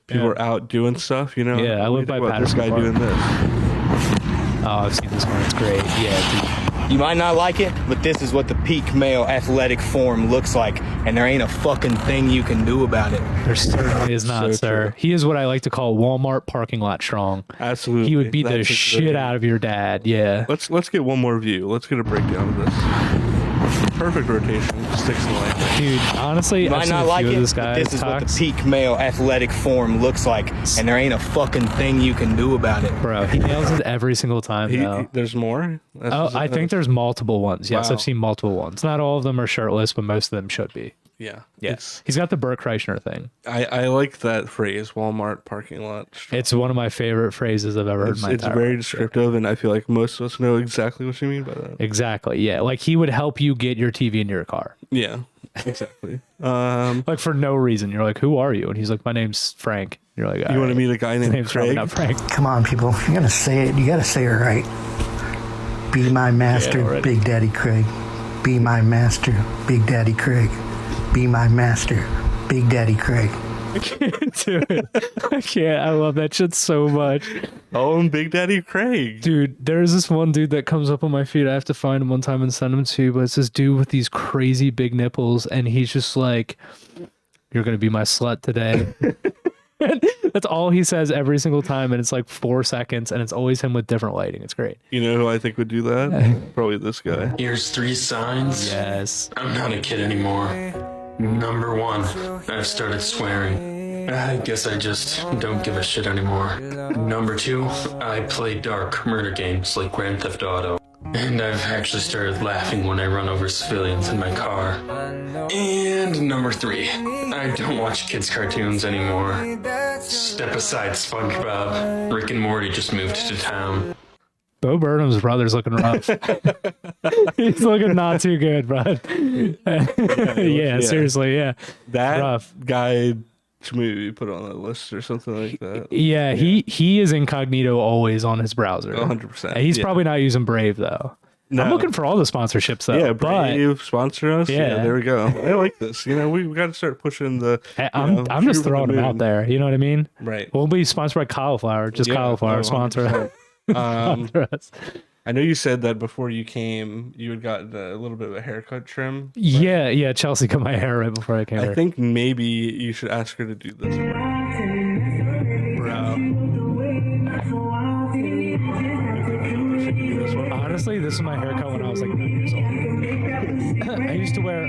People are out doing stuff. Yeah, I live by Patterson This guy Park. doing this. Oh, I've seen this one. It's great. Yeah, dude. You might not like it, but this is what the peak male athletic form looks like, and there ain't a fucking thing you can do about it. There certainly is not, sir. True. He is what I like to call Walmart parking lot strong. Absolutely. He would beat the shit out of your dad. Yeah. Let's get one more view. Let's get a breakdown of this. perfect rotation. Sticks in the lane. Dude, honestly, You I've might seen not a like few it, of this but guy's this is what the talks. peak male athletic form looks like, and there ain't a fucking thing you can do about it. Bro, he nails it every single time, though. There's more? I think there's multiple ones. Yes, Wow. I've seen multiple ones. Not all of them are shirtless, but most of them should be. Yeah. Yes. He's got the Burt Kreischer thing. I like that phrase, Walmart parking lot. It's one of my favorite phrases I've ever heard in my It's entire very life. descriptive, and I feel like most of us know exactly what you mean by that. Exactly. Yeah. Like he would help you get your TV in your car. Yeah, exactly. Like for no reason. You're like, who are you? And he's like, my name's Frank. You're like, You want to meet a guy his named name's probably Craig? not Frank. Come on, people. If you're going to say it, you got to say it right. Be my master, Yeah, already. Big Daddy Craig. Be my master, Big Daddy Craig. Be my master, Big Daddy Craig. I can't do it. I can't. I love that shit so much. Oh, and Big Daddy Craig. Dude, there's this one dude that comes up on my feed. I have to find him one time and send him to you, but it's this dude with these crazy big nipples, and he's just like, you're going to be my slut today. That's all he says every single time, and it's like 4 seconds, and it's always him with different lighting. It's great. You know who I think would do that? Probably this guy. Here's 3 signs. Yes. I'm not a kid anymore. Number 1, I've started swearing. I guess I just don't give a shit anymore. Number 2, I play dark murder games like Grand Theft Auto. And I've actually started laughing when I run over civilians in my car. And number 3, I don't watch kids' cartoons anymore. Step aside, SpongeBob. Rick and Morty just moved to town. Bo Burnham's brother's looking rough. He's looking not too good, bud. Yeah, seriously, yeah. That Rough. guy should maybe put on a list or something like that. Yeah, he is incognito always on his browser. 100%. He's yeah. probably not using Brave though. No. I'm looking for all the sponsorships though. Yeah, but Brave sponsor us. Yeah. Yeah. There we go. I like this. You know, we've got to start pushing the. I'm just throwing them out there. You know what I mean? Right. We'll be sponsored by Cauliflower. Just Yeah, Cauliflower no, sponsor. 100%. sponsor us. I know you said that before you came, you had gotten a little bit of a haircut trim. Yeah. Chelsea cut my hair right before I came I here. think maybe you should ask her to do this. Honestly, this is my haircut when I was like 9 years old. I used to wear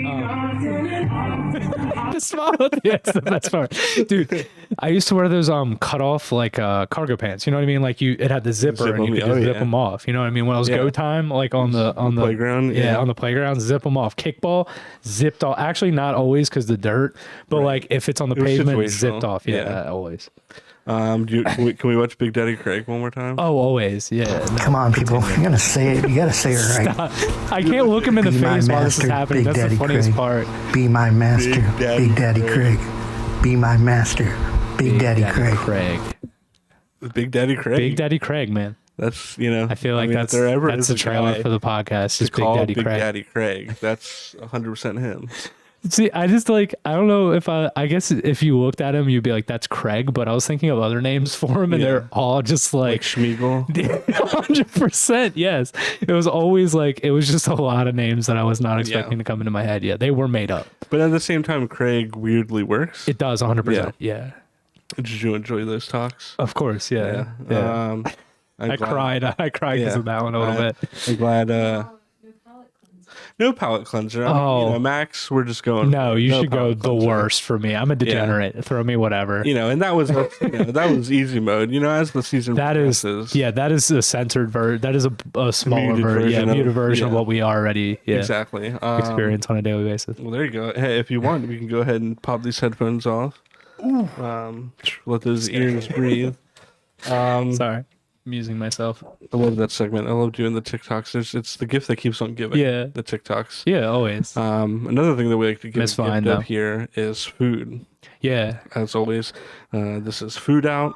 the smile. Yeah, it's the best part, dude. I used to wear those cut off like cargo pants. You know what I mean? Like it had the zipper and you could just zip them off. You know what I mean? When it was go time, like on the playground. Yeah, on the playground, zip them off. Kickball, zipped off. Actually, not always because the dirt, but like if it's on the pavement, it's zipped off. Yeah, always. Can we watch Big Daddy Craig one more time? Oh, always. Yeah. No. Come on, people. If you're going to say it, you got to say it right. I can't look him in the Be my face while this is master, happening. Big That's the Daddy funniest Craig. part. Be my master, Big Daddy Craig. Be my master, Big Daddy Craig. Big Daddy Craig. Big Daddy Craig, man. That's, you know. I feel like if there ever that's is the a trailer guy for the podcast. to Is Big call Daddy Big Craig. Daddy Craig. That's 100% him. See, I just like, I don't know if I guess if you looked at him, you'd be like, that's Craig. But I was thinking of other names for him, and they're all just Like like Schmeagol. 100%. Yes, it was always like it was just a lot of names that I was not expecting to come into my head. Yeah, they were made up. But at the same time, Craig weirdly works. It does 100%. Yeah, Did you enjoy those talks? of course. Yeah. I'm I glad- cried because of that one a little bit. I'm glad. No palate cleanser. Oh. You know, Max, we're just going. No, you should go palate the cleanser. worst for me. I'm a degenerate. Throw me whatever. You know, and that was that was easy mode. You know, as the season That is, progresses. yeah, that is a censored version. That is a smaller muted version, of- muted version of yeah. what we already Exactly. experience on a daily basis. Well, there you go. Hey, if you want, we can go ahead and pop these headphones off. Let those ears breathe. Sorry, I'm using myself. I love that segment. I love doing the TikToks. It's the gift that keeps on giving. Yeah. The TikToks. Yeah, always. Another thing that we like to give Miss Vine, gift though. up here is food. Yeah. As always, this is Food Out.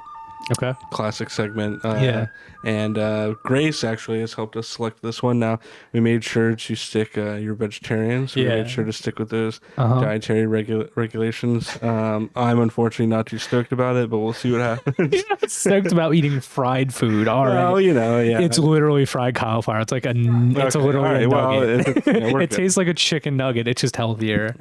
Okay. Classic segment. Yeah. And Grace actually has helped us select this one. Now, we made sure to stick, you're vegetarian, so we Yeah. made sure to stick with those Uh-huh. dietary regulations. I'm unfortunately not too stoked about it, but we'll see what happens. Stoked about eating fried food. All right. Well, you know, yeah. It's literally fried cauliflower. It's like it's Okay, literally all right, a well, nugget. we're It good. tastes like a chicken nugget. It's just healthier.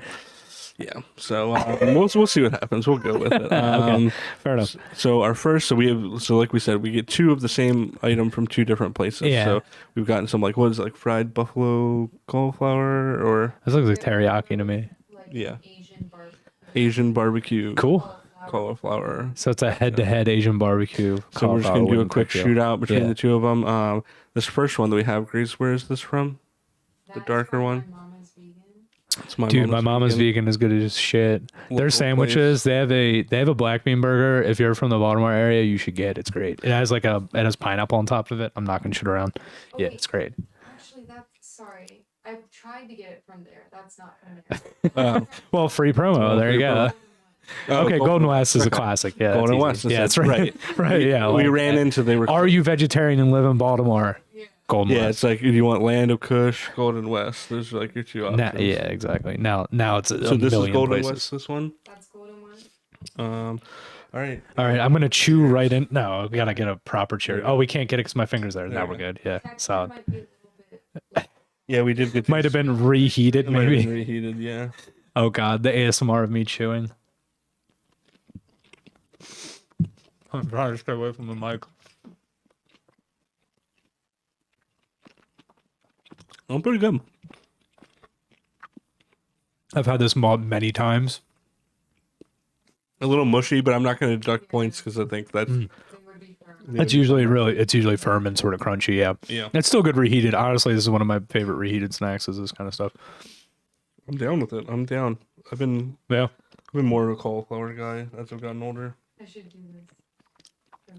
Yeah. So we'll see what happens. We'll go with it. Okay, fair enough. So like we said, we get 2 of the same item from 2 different places. Yeah. So we've gotten some like, what is it, like fried buffalo cauliflower or This looks like teriyaki to me. yeah, Asian barbecue. Cool. Cauliflower. So it's a head-to-head Asian barbecue. So we're just gonna do a wouldn't quick cook you. shootout between Yeah. the 2 of them. This first one that we have, Grace, where is this from? The darker one. It's Dude, my mama's vegan is good as shit. Their sandwiches, they have a black bean burger. If you're from the Baltimore area, you should get it. It's great. It has pineapple on top of it. I'm not gonna shit around. Yeah, it's great. Actually, sorry. I tried to get it from there. That's not from there. Well, free promo. There you go. Okay, Golden West is a classic. Yeah, Golden that's West. easy. Yeah, that's right. Right. Yeah. We like, ran into they were. Are you vegetarian and live in Baltimore? Golden Yeah, West. it's like do you want Land of Kush, Golden West. Those are like your 2 options. Yeah, exactly. Now it's a So this is million Golden places. West. This one. That's Golden West. All right. All right, I'm gonna chew right in. No, we gotta get a proper chew. Oh, we can't get it because my fingers there. Now we're good. Yeah, solid. Might be a little bit. Yeah, we did get. Might have been reheated, It might have been maybe. reheated. Yeah. Oh God, the ASMR of me chewing. I'm trying to stay away from the mic. I'm pretty good. I've had this mob many times. A little mushy, but I'm not going to deduct points because I think that's. It's usually firm and sort of crunchy. Yeah, Yeah. It's still good reheated. Honestly, this is one of my favorite reheated snacks. Is this kind of stuff. I'm down with it. I'm down. I've been more of a cauliflower guy as I've gotten older. I should do this.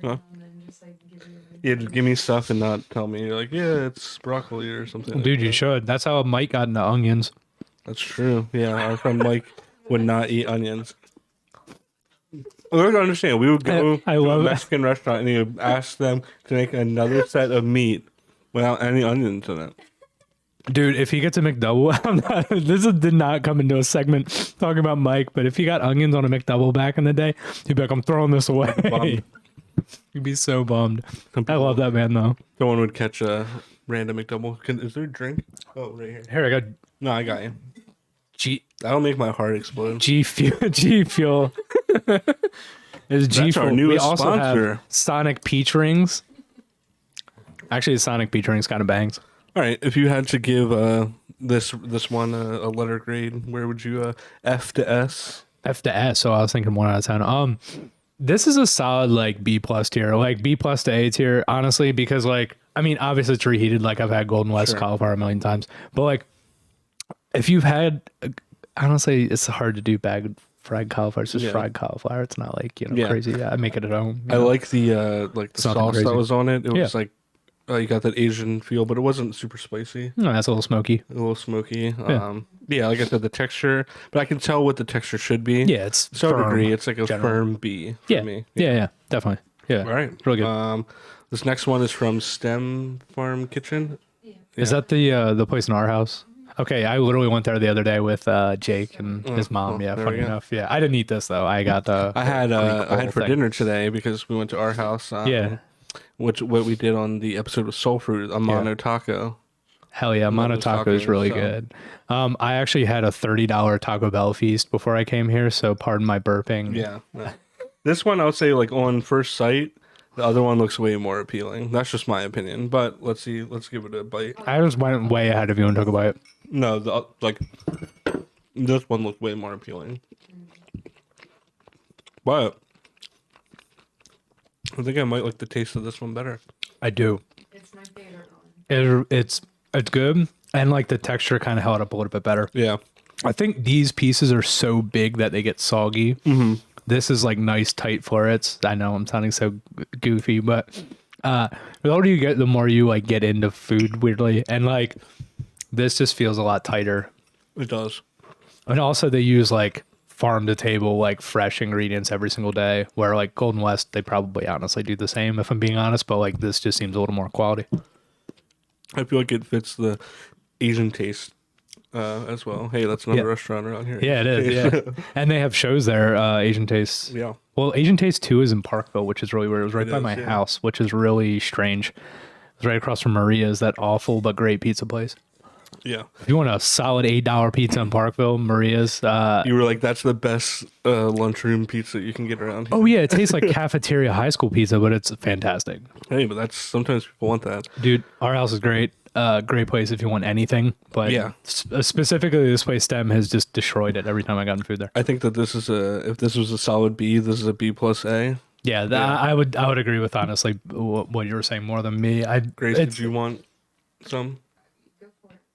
Huh? And then just like give you Yeah, just give me stuff and not tell me like, yeah, it's broccoli or something. Dude, like you that. should. That's how Mike got into onions. That's true. Yeah, our friend Mike would not eat onions. Well, you gotta understand, we would go I to love a it. Mexican restaurant and you would ask them to make another set of meat without any onions in it. Dude, if he gets a McDouble, did not come into a segment talking about Mike, but if he got onions on a McDouble back in the day, he'd be like, I'm throwing this away. Bummed. He'd be so bummed. I love that man, though. Someone would catch a random McDouble. Is there a drink? Oh, right here. Here, I got No, I got you. G That'll make my heart explode. Fuel. G Fuel. It's G That's our Fuel. We newest also sponsor. have Sonic Peach Rings. Actually, Sonic Peach Rings kind of bangs. All right, if you had to give this one a letter grade, where would you F to S? F to S. So I was thinking 1 out of 10. This is a solid like B plus tier, like B plus to A tier, honestly, because like I mean, obviously it's reheated. Like I've had Golden West cauliflower a million times, but like if you've had, honestly, it's hard to do bagged fried cauliflower. It's just fried cauliflower. It's not like crazy. I make it at home. I like the sauce crazy. that was on it. It was like you got that Asian feel, but it wasn't super spicy. No, that's a little smoky. A little smoky. Yeah, like I said, the texture, but I can tell what the texture should be. Yeah, it's to a degree. It's like a general. firm B for me. Yeah, definitely. Yeah. All right. Really good. This next one is from Stem Farm Kitchen. Is that the place in our house? Okay, I literally went there the other day with Jake and his mom. Yeah, there funny we go. enough. Yeah, I didn't eat this though. I got the. I had for thing. dinner today because we went to our house. What we did on the episode of Soul Fruit, a mono taco. Hell yeah, mono taco is really good. I actually had a $30 Taco Bell feast before I came here, so pardon my burping. Yeah. This one I would say like on first sight, the other one looks way more appealing. That's just my opinion, but let's see. Let's give it a bite. I just went way ahead of you and took a bite. No, this one looked way more appealing. But I think I might like the taste of this one better. I do. It's my favorite one. It's good, and like the texture kind of held up a little bit better. Yeah. I think these pieces are so big that they get soggy. Mm-hmm. This is like nice tight florets. I know I'm sounding so goofy, but the older you get, the more you like get into food weirdly, and like this just feels a lot tighter. It does. And also they use like farm to table, like fresh ingredients every single day, where like Golden West, they probably honestly do the same if I'm being honest, but like this just seems a little more quality. I feel like it fits the Asian taste as well. Hey, that's another restaurant around here. Yeah, it is. Yeah. And they have shows there, Asian Taste. Yeah. Well, Asian Taste 2 is in Parkville, which is really weird. It was right by my yeah. house, which is really strange. It's right across from Maria's, that awful but great pizza place. Yeah. If you want a solid $8 pizza in Parkville, Maria's. You were like, that's the best lunchroom pizza you can get around here. Oh yeah, it tastes like cafeteria high school pizza, but it's fantastic. Hey, but that's sometimes people want that. Dude, our house is great. Great place if you want anything. But yeah, specifically this place, STEM has just destroyed it every time I gotten food there. I think that if this was a solid B, this is a B plus A. Yeah, I would agree with honestly what you were saying more than me. Grace, did you want some?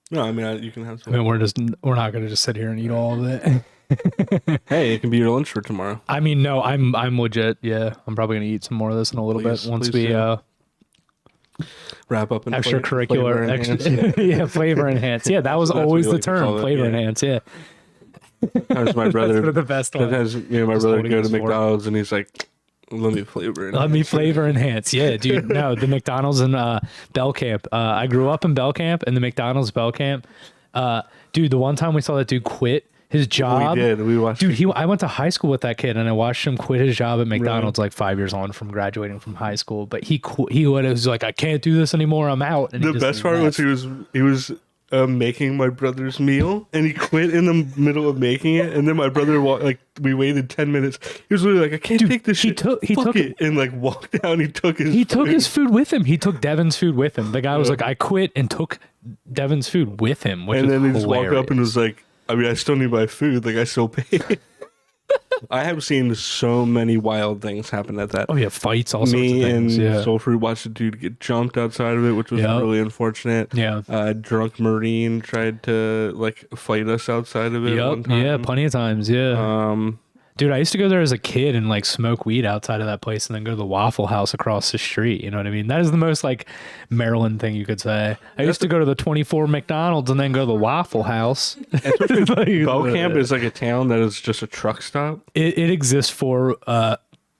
No, I mean you can have some. I mean we're not gonna just sit here and eat all of it. Hey, it can be your lunch for tomorrow. I mean, no, I'm legit. Yeah, I'm probably gonna eat some more of this in a little bit once we wrap up and extracurricular, yeah, flavor enhance. Yeah, that was always the term, flavor enhance. Yeah. As my brother, that's one of the best ones. Sometimes me and my brother go to McDonald's and he's like, let me flavor enhance. Yeah, dude. No, the McDonald's in Bell Camp. I grew up in Bell Camp, and the McDonald's Bell Camp. Dude, the one time we saw that dude quit his job. We did. We watched. Dude, I went to high school with that kid, and I watched him quit his job at McDonald's like 5 years on from graduating from high school. But he was like, I can't do this anymore. I'm out. And the best part was he was making my brother's meal, and he quit in the middle of making it, and then my brother we waited 10 minutes. He was literally like, I can't take this shit. He took it and like walked down. He took his food with him. He took Devin's food with him. The guy was like, I quit and took Devin's food with him, which and then he just walked up and was like, I mean, I still need my food. Like, I still pay. I have seen so many wild things happen at that. Oh yeah, fights, all sorts of things. Me and Soul Fruit watched a dude get jumped outside of it, which was really unfortunate. Yeah. Drunk Marine tried to like fight us outside of it one time. Yeah, plenty of times. Yeah. Dude, I used to go there as a kid and like smoke weed outside of that place and then go to the Waffle House across the street. You know what I mean? That is the most like Maryland thing you could say. I used to go to the 24 McDonald's and then go to the Waffle House. Bell Camp is like a town that is just a truck stop. It exists for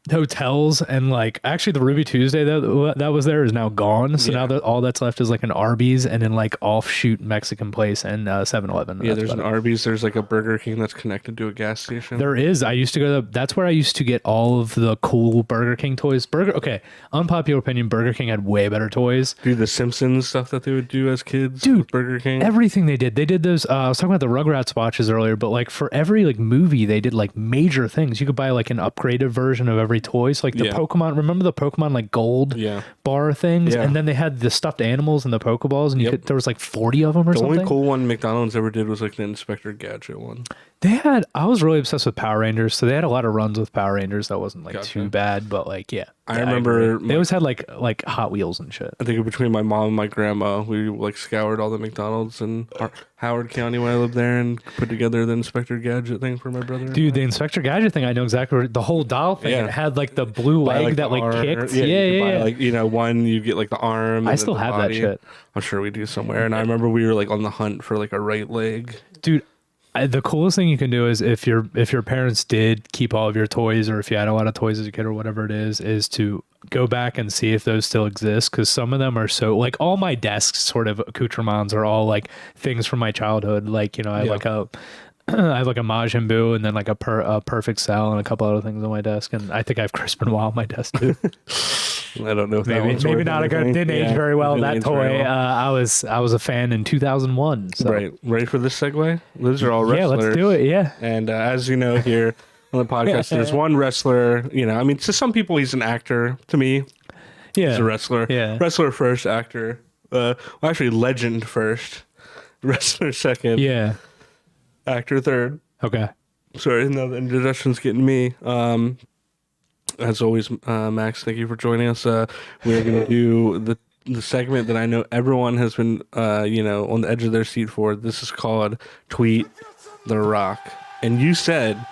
hotels, and like actually the Ruby Tuesday that was there is now gone. So now all that's left is like an Arby's and an like offshoot Mexican place and 7-Eleven. Yeah, there's an Arby's. There's like a Burger King that's connected to a gas station. There is. I used to go that's where I used to get all of the cool Burger King toys. Okay, unpopular opinion, Burger King had way better toys. Dude, the Simpsons stuff that they would do as kids. Dude, Burger King. Everything they did those. I was talking about the Rugrats watches earlier, but like for every like movie, they did like major things. You could buy like an upgraded version of every toy. So like the Pokemon, remember the Pokemon like gold bar things? And then they had the stuffed animals and the Pokeballs, and there was like 40 of them or something. The only cool one McDonald's ever did was like the Inspector Gadget one. I was really obsessed with Power Rangers, so they had a lot of runs with Power Rangers that wasn't like too bad, but like I remember they always had like Hot Wheels and shit. I think between my mom and my grandma, we like scoured all the McDonald's in Howard County when I lived there and put together the Inspector Gadget thing for my brother. Dude, the Inspector Gadget thing, I know exactly the whole doll thing. It had like the blue leg that like kicked. Yeah. Like, one you get like the arm. I still have that shit. I'm sure we do somewhere. And I remember we were like on the hunt for like a right leg. Dude, the coolest thing you can do is if your parents did keep all of your toys, or if you had a lot of toys as a kid or whatever it is to go back and see if those still exist, because some of them are so like all my desks sort of accoutrements are all like things from my childhood. Like I have like a I have like a Majin Buu and then like a Perfect Cell and a couple other things on my desk, and I think I have Crisp and Wild on my desk too. I don't know if maybe not a good. Didn't age very well. That toy. I was a fan in 2001. So. Right. Ready for this segue? Those are all wrestlers. Yeah, let's do it. Yeah. And as you know here on the podcast, there's one wrestler. I mean, to some people he's an actor. To me, he's a wrestler. Yeah. Wrestler first, actor. Well, actually, legend first, wrestler second. Yeah. Actor third. Okay. Sorry, now the introduction's getting me. As always, Max, thank you for joining us. We're going to do the segment that I know everyone has been, on the edge of their seat for. This is called Tweet the Rock. And you said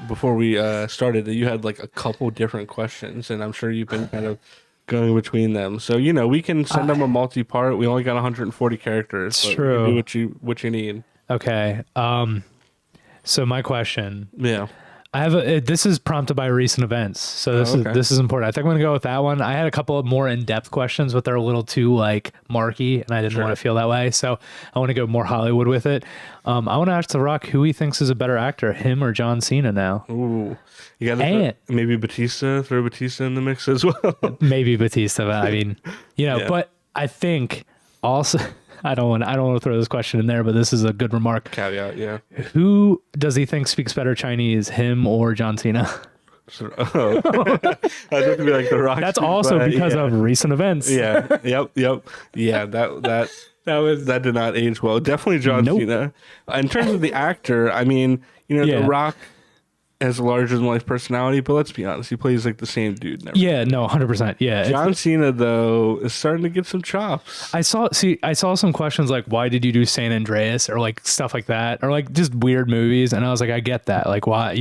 before we started that you had like a couple different questions, and I'm sure you've been kind of going between them. So, we can send them a multi-part. We only got 140 characters. It's true. You do what you need. Okay. So my question. Yeah. I have this is prompted by recent events, so this is important. I think I'm gonna go with that one. I had a couple of more in-depth questions, but they're a little too like marky, and I didn't want to feel that way. So I want to go more Hollywood with it. I want to ask The Rock who he thinks is a better actor, him or John Cena now. Ooh, you got maybe Batista. Throw Batista in the mix as well. Maybe Batista. I mean, but I think also. I don't want to throw this question in there, but this is a good remark. Caveat, yeah. Who does he think speaks better Chinese, him or John Cena? Oh. I'd have to be like The Rock. That's also because of recent events. Yeah. Yep. Yeah. That did not age well. Definitely John Cena. In terms of the actor, I mean, The Rock has a larger than life personality, but let's be honest, he plays like the same dude. Yeah, no, 100%. Yeah. John Cena though is starting to get some chops. I saw some questions like, why did you do San Andreas or like stuff like that, or like just weird movies, and I was like, I get that. Like, why,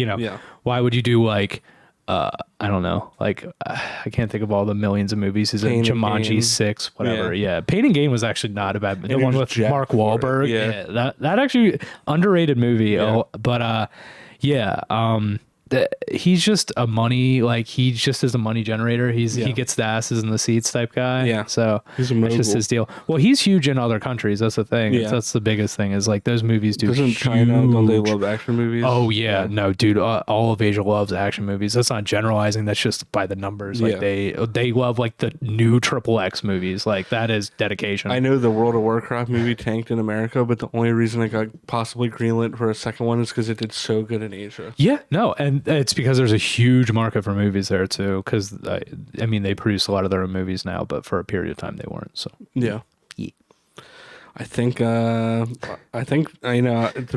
why would you do like, I don't know, like I can't think of all the millions of movies. Is it Jumanji 6, whatever? Yeah. Pain and Gain was actually not a bad. The one with Mark Wahlberg. Yeah, that actually underrated movie. Yeah. He's just a money, like he just is a money generator. He gets the asses in the seats type guy. Yeah. So that's just his deal. Well, he's huge in other countries. That's the thing. Yeah. That's the biggest thing is like those movies do. Doesn't China, don't they love action movies? Oh yeah. No, dude, all of Asia loves action movies. That's not generalizing. That's just by the numbers. Like they love like the new XXX movies. Like that is dedication. I know the World of Warcraft movie tanked in America, but the only reason it got possibly greenlit for a second one is because it did so good in Asia. Yeah. No, and it's because there's a huge market for movies there too, because I mean they produce a lot of their own movies now, but for a period of time they weren't. So yeah. I think to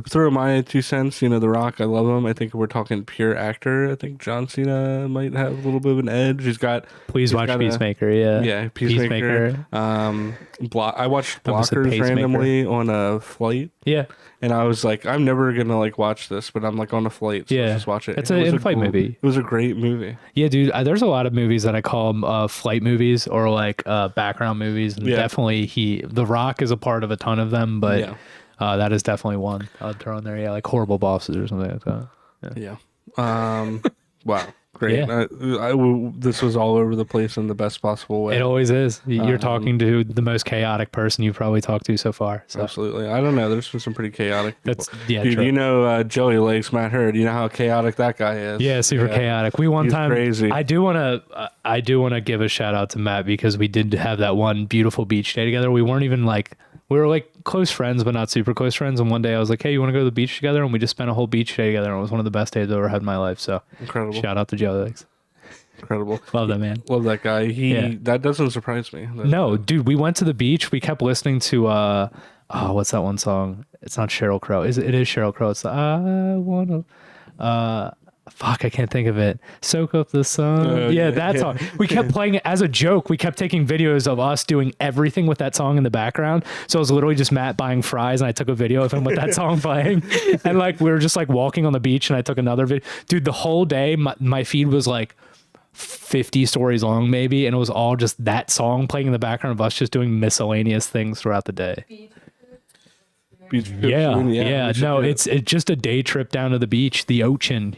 throw my 2 cents, The Rock, I love him. I think if we're talking pure actor, I think John Cena might have a little bit of an edge. He's watch Peacemaker. Yeah, Peacemaker. I watched Blockers randomly on a flight. Yeah. And I was like, I'm never gonna like watch this, but I'm like on a flight, so let's just watch it. It's a in-flight movie. It was a great movie. Yeah, dude. There's a lot of movies that I call flight movies or like background movies, and definitely The Rock is a part of a ton of them, but that is definitely one I'd throw in there. Yeah, like Horrible Bosses or something like that. Yeah. Wow. Great. Yeah. This was all over the place in the best possible way. It always is. You're talking to the most chaotic person you've probably talked to so far. So. Absolutely. I don't know. There's been some pretty chaotic people. Dude, true. Joey Lakes, Matt Hurd. You know how chaotic that guy is. Yeah, super chaotic. He's crazy. I do want to give a shout out to Matt because we did have that one beautiful beach day together. We weren't even like. We were like close friends, but not super close friends. And one day I was like, hey, you want to go to the beach together? And we just spent a whole beach day together. And it was one of the best days I've ever had in my life. So incredible. Shout out to Joe Legs. Incredible. Love that man. Love that guy. That doesn't surprise me. No, dude, we went to the beach. We kept listening to, what's that one song? It's not Sheryl Crow. It is Sheryl Crow. It's I want to, fuck, I can't think of it. Soak up the sun. That song. We kept playing it as a joke. We kept taking videos of us doing everything with that song in the background. So it was literally just Matt buying fries, and I took a video of him with that song playing. And like we were just like walking on the beach, and I took another video. Dude, the whole day, my feed was like 50 stories long, maybe, and it was all just that song playing in the background of us just doing miscellaneous things throughout the day. No, it's just a day trip down to the beach, the ocean,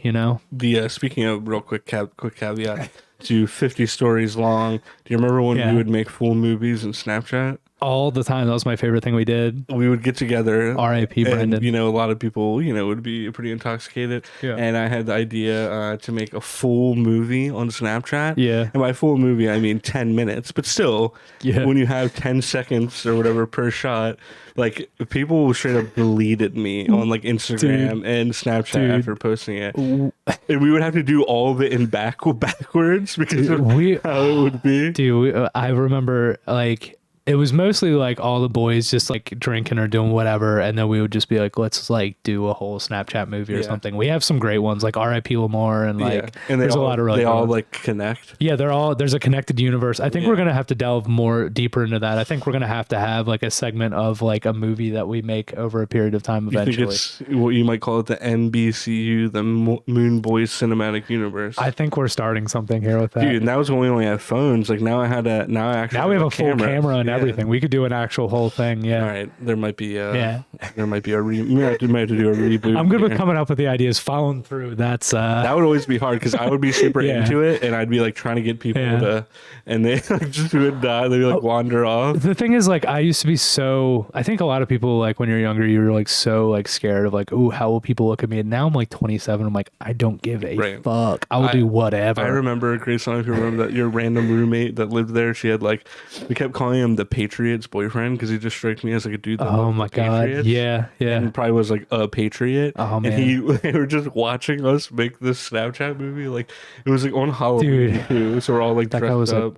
Speaking of real quick caveat to 50 stories long, do you remember when we would make full movies in Snapchat? All the time. That was my favorite thing we did. We would get together. R.I.P. Brendan. And, a lot of people, would be pretty intoxicated. Yeah. And I had the idea to make a full movie on Snapchat. Yeah. And by full movie, I mean 10 minutes. But still, when you have 10 seconds or whatever per shot, like people straight up deleted me on like Instagram and Snapchat after posting it. And we would have to do all of it in backwards because of how it would be. Dude, I remember like... It was mostly like all the boys just like drinking or doing whatever, and then we would just be like, let's like do a whole Snapchat movie or something. We have some great ones like R.I.P. Lamar and like and there's a lot of really they all ones. Like connect. Yeah, there's a connected universe. I think we're gonna have to delve more deeper into that. I think we're gonna have like a segment of like a movie that we make over a period of time eventually. You think it's what you might call it the MBCU, the Moon Boys Cinematic Universe. I think we're starting something here with that. Dude, and that was when we only had phones. Like now we have a full camera and everything. We could do an actual whole thing. Yeah. All right. There might be there might be we might have to do a reboot. I'm good with coming up with the ideas, following through. That's that would always be hard because I would be super into it and I'd be like trying to get people to, and they like, just would die. They'd like wander off. The thing is, like, I used to be so. I think a lot of people like when you're younger, you're like so like scared of like, oh, how will people look at me? And now I'm like 27. I'm like, I don't give a fuck. I will do whatever. I remember, Grace, I don't know if you remember that your random roommate that lived there. She had like, we kept calling him the the Patriots boyfriend because he just struck me as like a dude that Oh loved my the god. Patriots, Yeah. and probably was like a Patriot. Oh man. And they were just watching us make this Snapchat movie. Like it was like on Halloween Dude. too, so we're all like That guy dressed was up.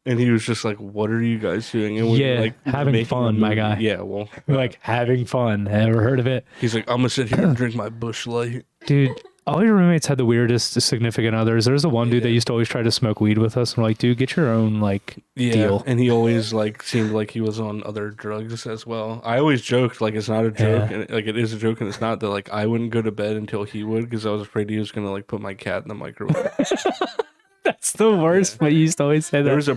And he was just like, "What are you guys doing?" And we were like, having making a fun, my movie. guy. Yeah, well, We're like having fun. Ever heard of it? he's like, "I'm gonna sit here and drink my Bush Light." Dude, all your roommates had the weirdest significant others. There's the one dude that used to always try to smoke weed with us. And we're like, dude, get your own like deal. And he always like seemed like he was on other drugs as well. I always joked like it's not a joke, and like it is a joke, and it's not that like I wouldn't go to bed until he would because I was afraid he was gonna like put my cat in the microwave. That's the worst. But you used to always say that. There was a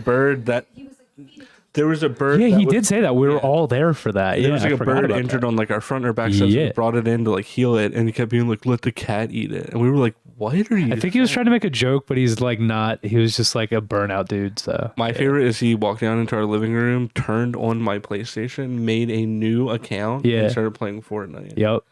bird. Yeah, he did say that. We were all there for that. There was like I a forgot bird about injured that. on like our front or back steps. Yeah. We brought it in to like heal it, and he kept being like, "Let the cat eat it," and we were like, "What are you?" I think he was trying to make a joke, but he's like not. He was just like a burnout dude. So my favorite is he walked down into our living room, turned on my PlayStation, made a new account, and started playing Fortnite. Yep.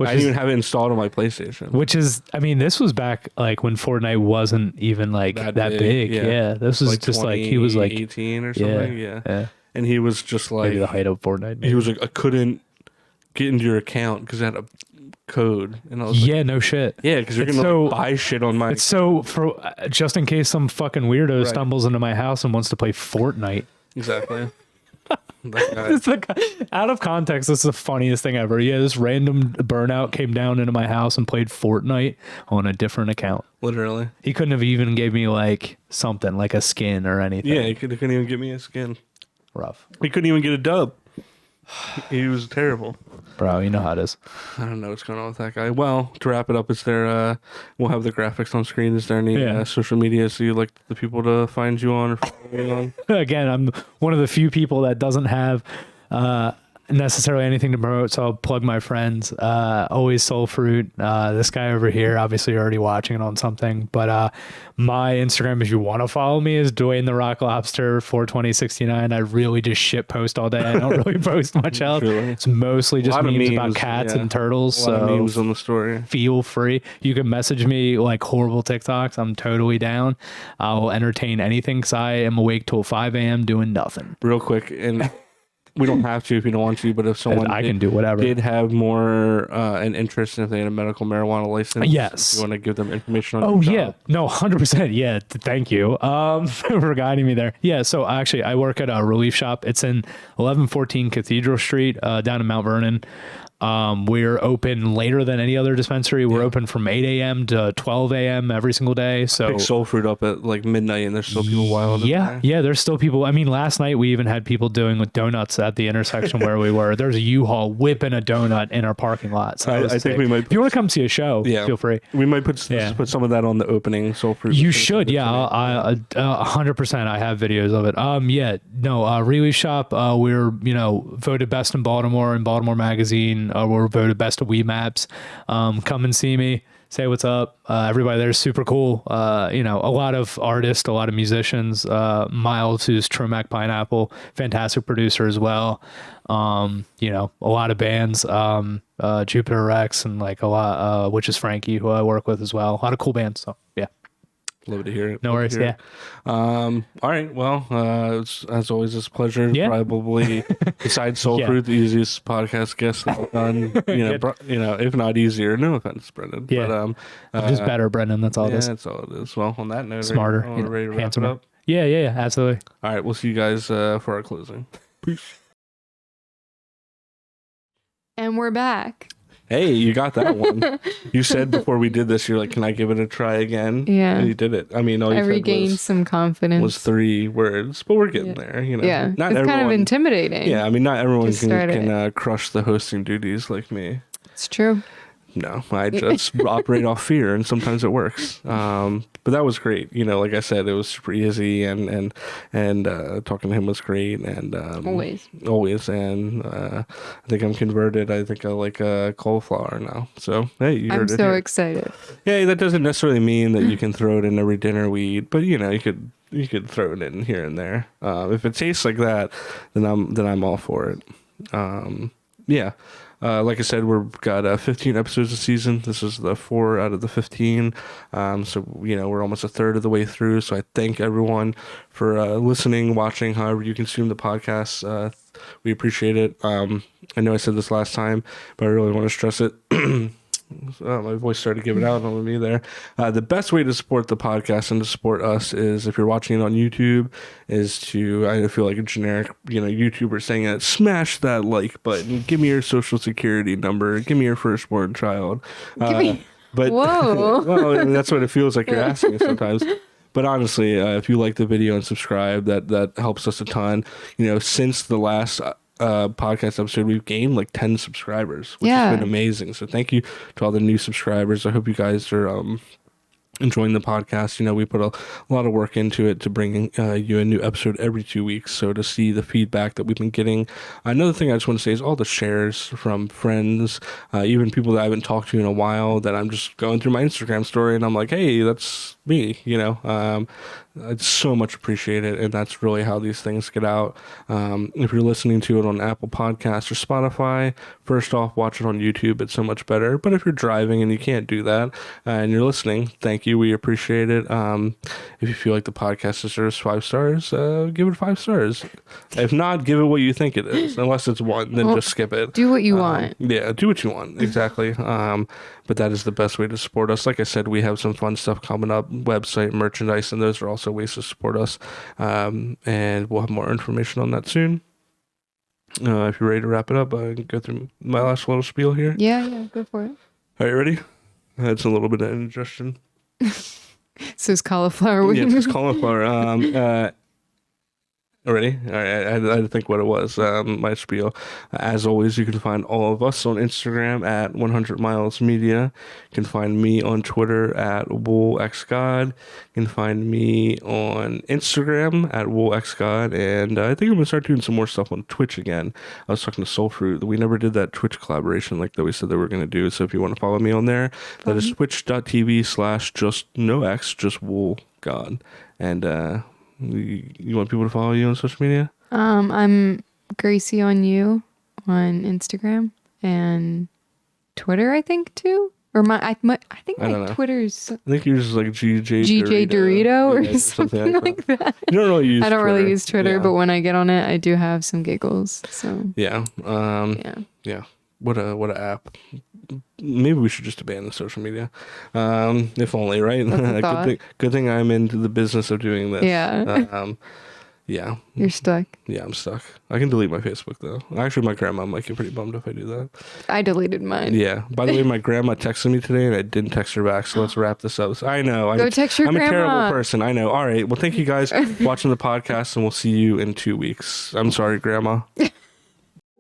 I didn't even have it installed on my PlayStation. Which is, I mean, this was back like when Fortnite wasn't even like that big. Yeah. This was like just like he was like 18 or something. Yeah. And he was just like maybe the height of Fortnite. Maybe. He was like, I couldn't get into your account because I had a code, and I was like, no shit. Yeah, because you're gonna like, buy shit on my. It's so for just in case some fucking weirdo stumbles into my house and wants to play Fortnite. Exactly. It's like, out of context, this is the funniest thing ever. Yeah, this random burnout came down into my house and played Fortnite on a different account. Literally. He couldn't have even gave me like something like a skin or anything. Yeah, he couldn't even give me a skin. Rough. He couldn't even get a dub. He was terrible. Bro, you know how it is. I don't know what's going on with that guy. Well, to wrap it up, is there we'll have the graphics on screen. Is there any social media so you'd like the people to find you on or follow you on? Again, I'm one of the few people that doesn't have necessarily anything to promote, so I'll plug my friends. Always Soul Fruit. This guy over here, obviously you're already watching it on something, but my Instagram, if you want to follow me, is Dwayne the Rock Lobster 42069. I really just shit post all day. I don't really post much else. It's mostly just memes about cats and turtles. A lot of memes on the story. Feel free. You can message me like horrible TikToks. I'm totally down. I'll entertain anything because I am awake till 5 a.m. doing nothing. Real quick, and we don't have to if you don't want to, but if someone can do whatever did have more an interest in if they had a medical marijuana license, yes, you want to give them information on. Oh yeah, no, 100%. Yeah, thank you for guiding me there. Yeah, so actually, I work at a relief shop. It's in 1114 Cathedral Street, down in Mount Vernon. We're open later than any other dispensary. We're open from 8 a.m. to 12 a.m. every single day. So pick Soul Fruit up at like midnight, and there's still people wild. Yeah, there's still people. I mean, last night we even had people doing with donuts at the intersection where we were. There's a U-Haul whipping a donut in our parking lot. So I think we might. If you want to come see a show, feel free. We might put some of that on the opening Soul Fruit. You should, yeah. 100%. I have videos of it. Relief Shop. We're voted best in Baltimore in Baltimore Magazine. We're voted best of Wii Maps. Come and see me. Say what's up. Everybody there's super cool. A lot of artists, a lot of musicians. Miles, who's Tromac Pineapple, fantastic producer as well. A lot of bands. Jupiter Rex and like a lot, which is Frankie, who I work with as well. A lot of cool bands. So yeah. Love to hear it. No worries. Yeah. All right. Well, as always, it's a pleasure. Yeah. Probably, besides Soul Fruit, the easiest podcast guest that I've done. If not easier. No offense, Brendan. Yeah. But just better, Brendan. That's all it is. That's all it is. Well, on that note, smarter, ready to wrap handsomer. it up? Yeah. Absolutely. All right. We'll see you guys for our closing. Peace. And we're back. Hey, you got that one. You said before we did this, you're like, can I give it a try again? Yeah. And you did it. I mean, all you I regained some confidence. Was 3 words, but we're getting there, Yeah. Not it's everyone, kind of intimidating. Yeah, I mean, not everyone can crush the hosting duties like me. It's true. No, I just operate off fear, and sometimes it works. But that was great. Like I said, it was super easy, and talking to him was great, and always. And I think I'm converted. I think I like cauliflower now. So hey, you heard it. I'm so excited. Yeah, that doesn't necessarily mean that you can throw it in every dinner we eat, but you could throw it in here and there. If it tastes like that, then I'm all for it. Yeah. like I said, we've got 15 episodes a season. This is the 4 out of the 15. So, we're almost a third of the way through. So I thank everyone for listening, watching, however you consume the podcast. We appreciate it. I know I said this last time, but I really want to stress it. My voice started giving out on me there. The best way to support the podcast and to support us is, if you're watching it on YouTube, is to, I feel like a generic, YouTuber saying it, smash that like button, give me your social security number, give me your firstborn child. But Whoa. Well, that's what it feels like you're asking sometimes. But honestly, if you like the video and subscribe, that helps us a ton. Since the last podcast episode, we've gained like 10 subscribers, which has been amazing. So thank you to all the new subscribers. I hope you guys are enjoying the podcast. We put a lot of work into it to bring you a new episode every 2 weeks. So to see the feedback that we've been getting. Another thing I just want to say is all the shares from friends, even people that I haven't talked to in a while, that I'm just going through my Instagram story and I'm like, hey, that's me, It's so much appreciated, and that's really how these things get out. If you're listening to it on Apple Podcasts or Spotify, first off, watch it on YouTube. It's so much better. But if you're driving and you can't do that, and you're listening, thank you. We appreciate it. If you feel like the podcast deserves 5 stars, give it 5 stars. If not, give it what you think it is. Unless it's 1, then just skip it. Do what you want. Yeah, do what you want. Exactly. But that is the best way to support us. Like I said, we have some fun stuff coming up, website, merchandise, and those are also ways to support us. And we'll have more information on that soon. If you're ready to wrap it up, I can go through my last little spiel here. Yeah, go for it. Are you ready? That's a little bit of indigestion. So it's cauliflower wings. Yeah, it's cauliflower. Ready? All right, I had to think what it was. My spiel. As always, you can find all of us on Instagram at 100 Miles Media. You can find me on Twitter at WoolXGod. You can find me on Instagram at WoolXGod. And I think I'm going to start doing some more stuff on Twitch again. I was talking to Soulfruit. We never did that Twitch collaboration like that we said that we were going to do. So if you want to follow me on there, that is twitch.tv/just WoolGod. And, you want people to follow you on social media? I'm Gracie on you on Instagram and Twitter, I think too. Or I think my Twitter's. I think yours is like GJ Dorito or something like that. You don't really use. I don't Twitter. really use Twitter, but when I get on it, I do have some giggles. So yeah. Yeah. What a app. Maybe we should just abandon social media. If only, right? Good thing I'm into the business of doing this. Yeah. Yeah. You're stuck. Yeah, I'm stuck. I can delete my Facebook though. Actually, my grandma might get pretty bummed if I do that. I deleted mine. Yeah. By the way, my grandma texted me today and I didn't text her back. So let's wrap this up. I know. Go text your grandma. I'm a terrible person. I know. All right. Well, thank you guys for watching the podcast, and we'll see you in 2 weeks. I'm sorry, Grandma.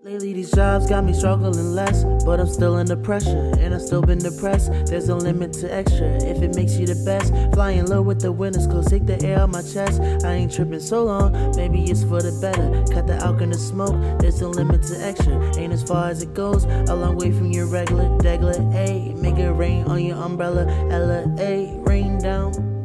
Lately these jobs got me struggling less, but I'm still under pressure, and I've still been depressed. There's no limit to extra, if it makes you the best. Flying low with the winners, close, take the air out my chest. I ain't tripping so long, maybe it's for the better. Cut the alcohol and the smoke, there's no limit to extra. Ain't as far as it goes, a long way from your regular, ayy. Make it rain on your umbrella, Ella, ayy, rain down.